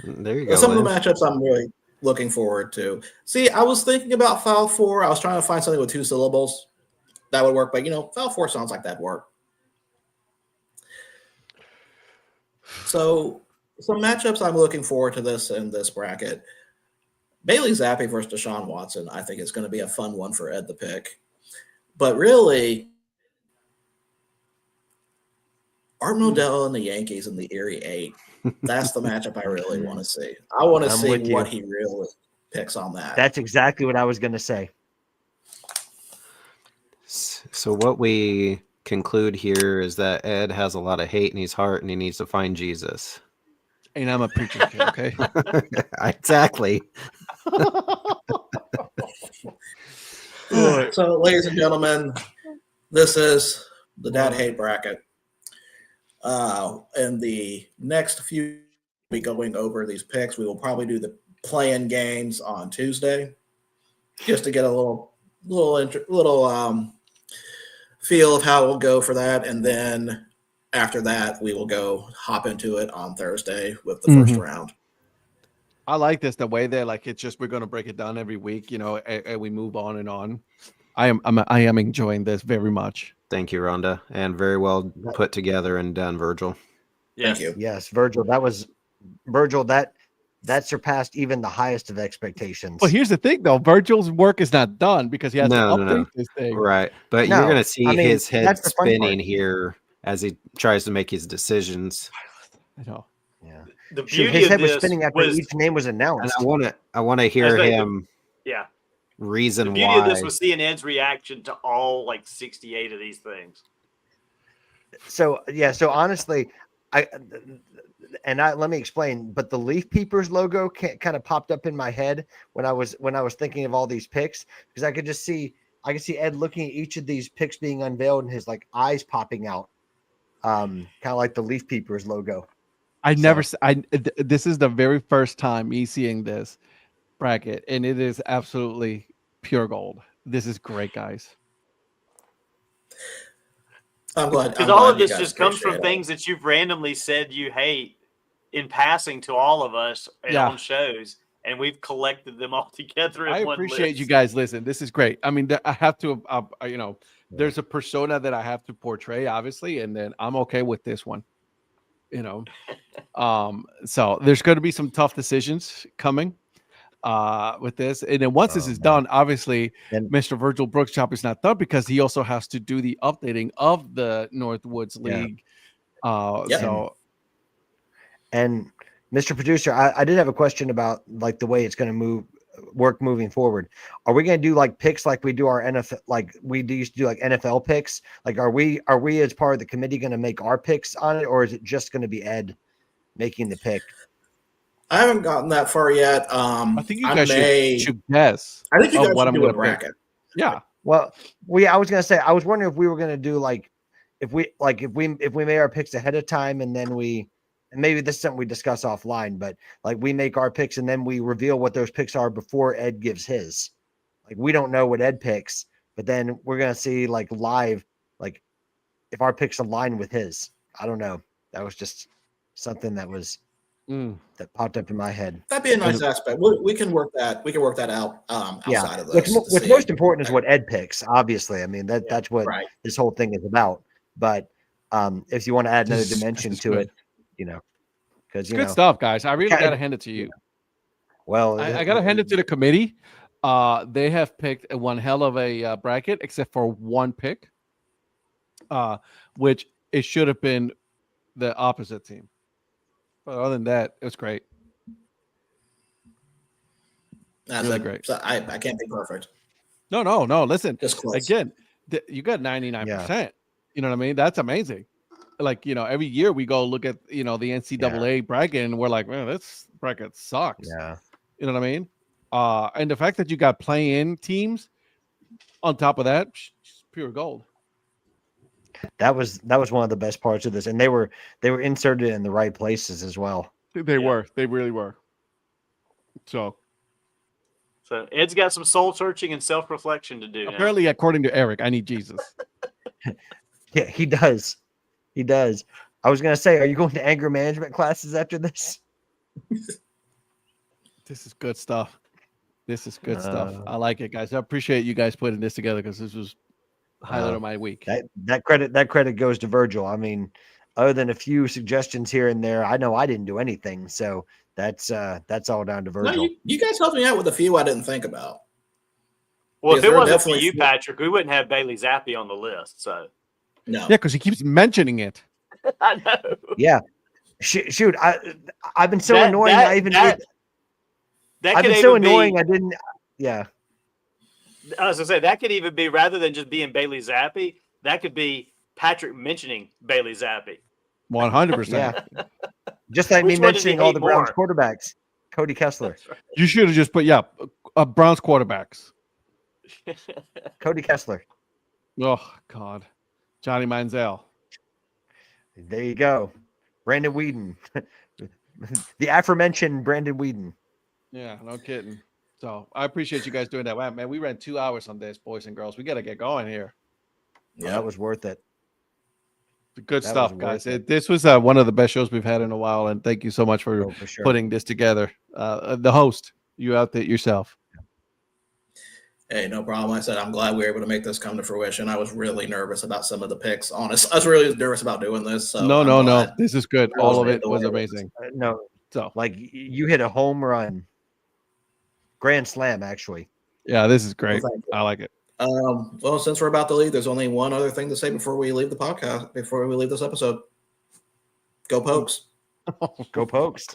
There you go. Some of the matchups I'm really looking forward to. See, I was thinking about Final Four. I was trying to find something with 2 syllables that would work, but Final Four sounds like that'd work. So some matchups I'm looking forward to this in this bracket. Bailey Zappi versus Deshaun Watson, I think is going to be a fun one for Ed to pick. But really, Art Modell and the Yankees in the Erie 8, that's the matchup I really want to see. I want to see what he really picks on that. That's exactly what I was going to say. So what we conclude here is that Ed has a lot of hate in his heart and he needs to find Jesus. And I'm a preacher kid, okay? Exactly. So, ladies and gentlemen, this is the Dad Hate Bracket. In the next few, we'll be going over these picks. We will probably do the play-in games on Tuesday, just to get a little feel of how we'll go for that, and then after that, we will hop into it on Thursday with the first round. I like this, the way they're like, it's just, we're going to break it down every week, and we move on and on. I am enjoying this very much. Thank you, Rhonda, and very well put together and done, Virgil. Yes. Thank you. Yes, Virgil, that that surpassed even the highest of expectations. Well, here's the thing, though. Virgil's work is not done because he has to update this thing. Right. But No, you're going to see I mean, his head that's the fun part. spinning here as he tries to make his decisions. I know. Yeah. The Shoot, beauty his of head was this spinning after was, each name was And announced. I want to hear they- him yeah. reason The beauty why. of this was seeing Ed's reaction to all like 68 of these things. So honestly, let me explain. But the Leaf Peepers logo kind of popped up in my head when I was thinking of all these picks, because I could see Ed looking at each of these picks being unveiled and his like eyes popping out, kind of like the Leaf Peepers logo. This is the very first time me seeing this bracket, and it is absolutely pure gold. This is great, guys. I'm glad. Because all of this just comes from things that you've randomly said you hate in passing to all of us on shows, and we've collected them all together. I appreciate you guys. Listen, this is great. I mean, I have to, there's a persona that I have to portray, obviously, and then I'm okay with this one. So there's going to be some tough decisions coming with this, and then once this is done, obviously Mr. Virgil Brookshop is not done because he also has to do the updating of the Northwoods League. So, and Mr. Producer, I did have a question about like the way it's going to work moving forward. Are we going to do like picks like we do our NFL, like we used to do like NFL picks? Like, are we as part of the committee going to make our picks on it, or is it just going to be Ed making the pick? I haven't gotten that far yet. I think you guys should guess. I think you guys what should I'm do a gonna bracket. pick. Yeah. Well, I was gonna say, I was wondering if we were gonna do like if we made our picks ahead of time and then and maybe this is something we discuss offline, but like we make our picks and then we reveal what those picks are before Ed gives his. Like we don't know what Ed picks, but then we're gonna see like live, like if our picks align with his. I don't know. That was just something that was that popped up in my head. That'd be a nice aspect. We can work that. We can work that out outside of this. What's most important is what Ed picks. Obviously, I mean that's what this whole thing is about. But if you want to add another dimension to it, because good stuff, guys. I really got to hand it to you. Well, I got to hand it to the committee. They have picked one hell of a bracket, except for one pick, which it should have been the opposite team. But other than that, it was great. That's really great. So I can't be perfect. No. Listen, Just close. Again, you got 99%. You know what I mean? That's amazing. Like, every year we go look at, the NCAA bracket and we're like, man, this bracket sucks. Yeah. You know what I mean? And the fact that you got play-in teams on top of that, pure gold. That was one of the best parts of this, and they were inserted in the right places as well. They were. They really were. So Ed's got some soul searching and self-reflection to do. Apparently, according to Eric, I need Jesus. Yeah, he does. He does. I was gonna say, are you going to anger management classes after this? This is good stuff. Stuff. I like it, guys. I appreciate you guys putting this together because this was highlight of my week. That credit goes to Virgil. I mean, other than a few suggestions here and there, I know I didn't do anything, so that's all down to Virgil. No, you guys helped me out with a few I didn't think about. Well, if Because it there wasn't for definitely- you, Patrick, we wouldn't have Bailey Zappi on the list. So No. Yeah, because he keeps mentioning it. I know. Yeah, shoot, I've been so annoying. I've been so annoying. I didn't. Yeah. I was gonna say that could even be, rather than just being Bailey Zappi, that could be Patrick mentioning Bailey Zappi. 100%. Yeah. Just like Which me one did he mentioning all hate the Browns more? quarterbacks. Cody Kessler. You should have just put Browns quarterbacks. Cody Kessler. Oh God, Johnny Manziel. There you go. Brandon Whedon. The aforementioned Brandon Whedon. Yeah, no kidding. So I appreciate you guys doing that. Wow, man, we ran 2 hours on this, boys and girls. We got to get going here. Yeah, that was worth it. Good That stuff, was guys. worth it. This was one of the best shows we've had in a while, and thank you so much for For sure. putting this together. The host, you out there yourself. Hey, no problem. I said I'm glad we were able to make this come to fruition. I was really nervous about some of the picks. Honest, I was really nervous about doing this. So No. I'm glad. This is good. I was All of able it to was work with amazing. No, So Like you hit a home run. Grand slam, actually. yeah, this is great. Well, thank you. I like it. Well, since we're about to leave, there's only one other thing to say before we leave the podcast, before we leave this episode. Go Pokes. Go Pokes.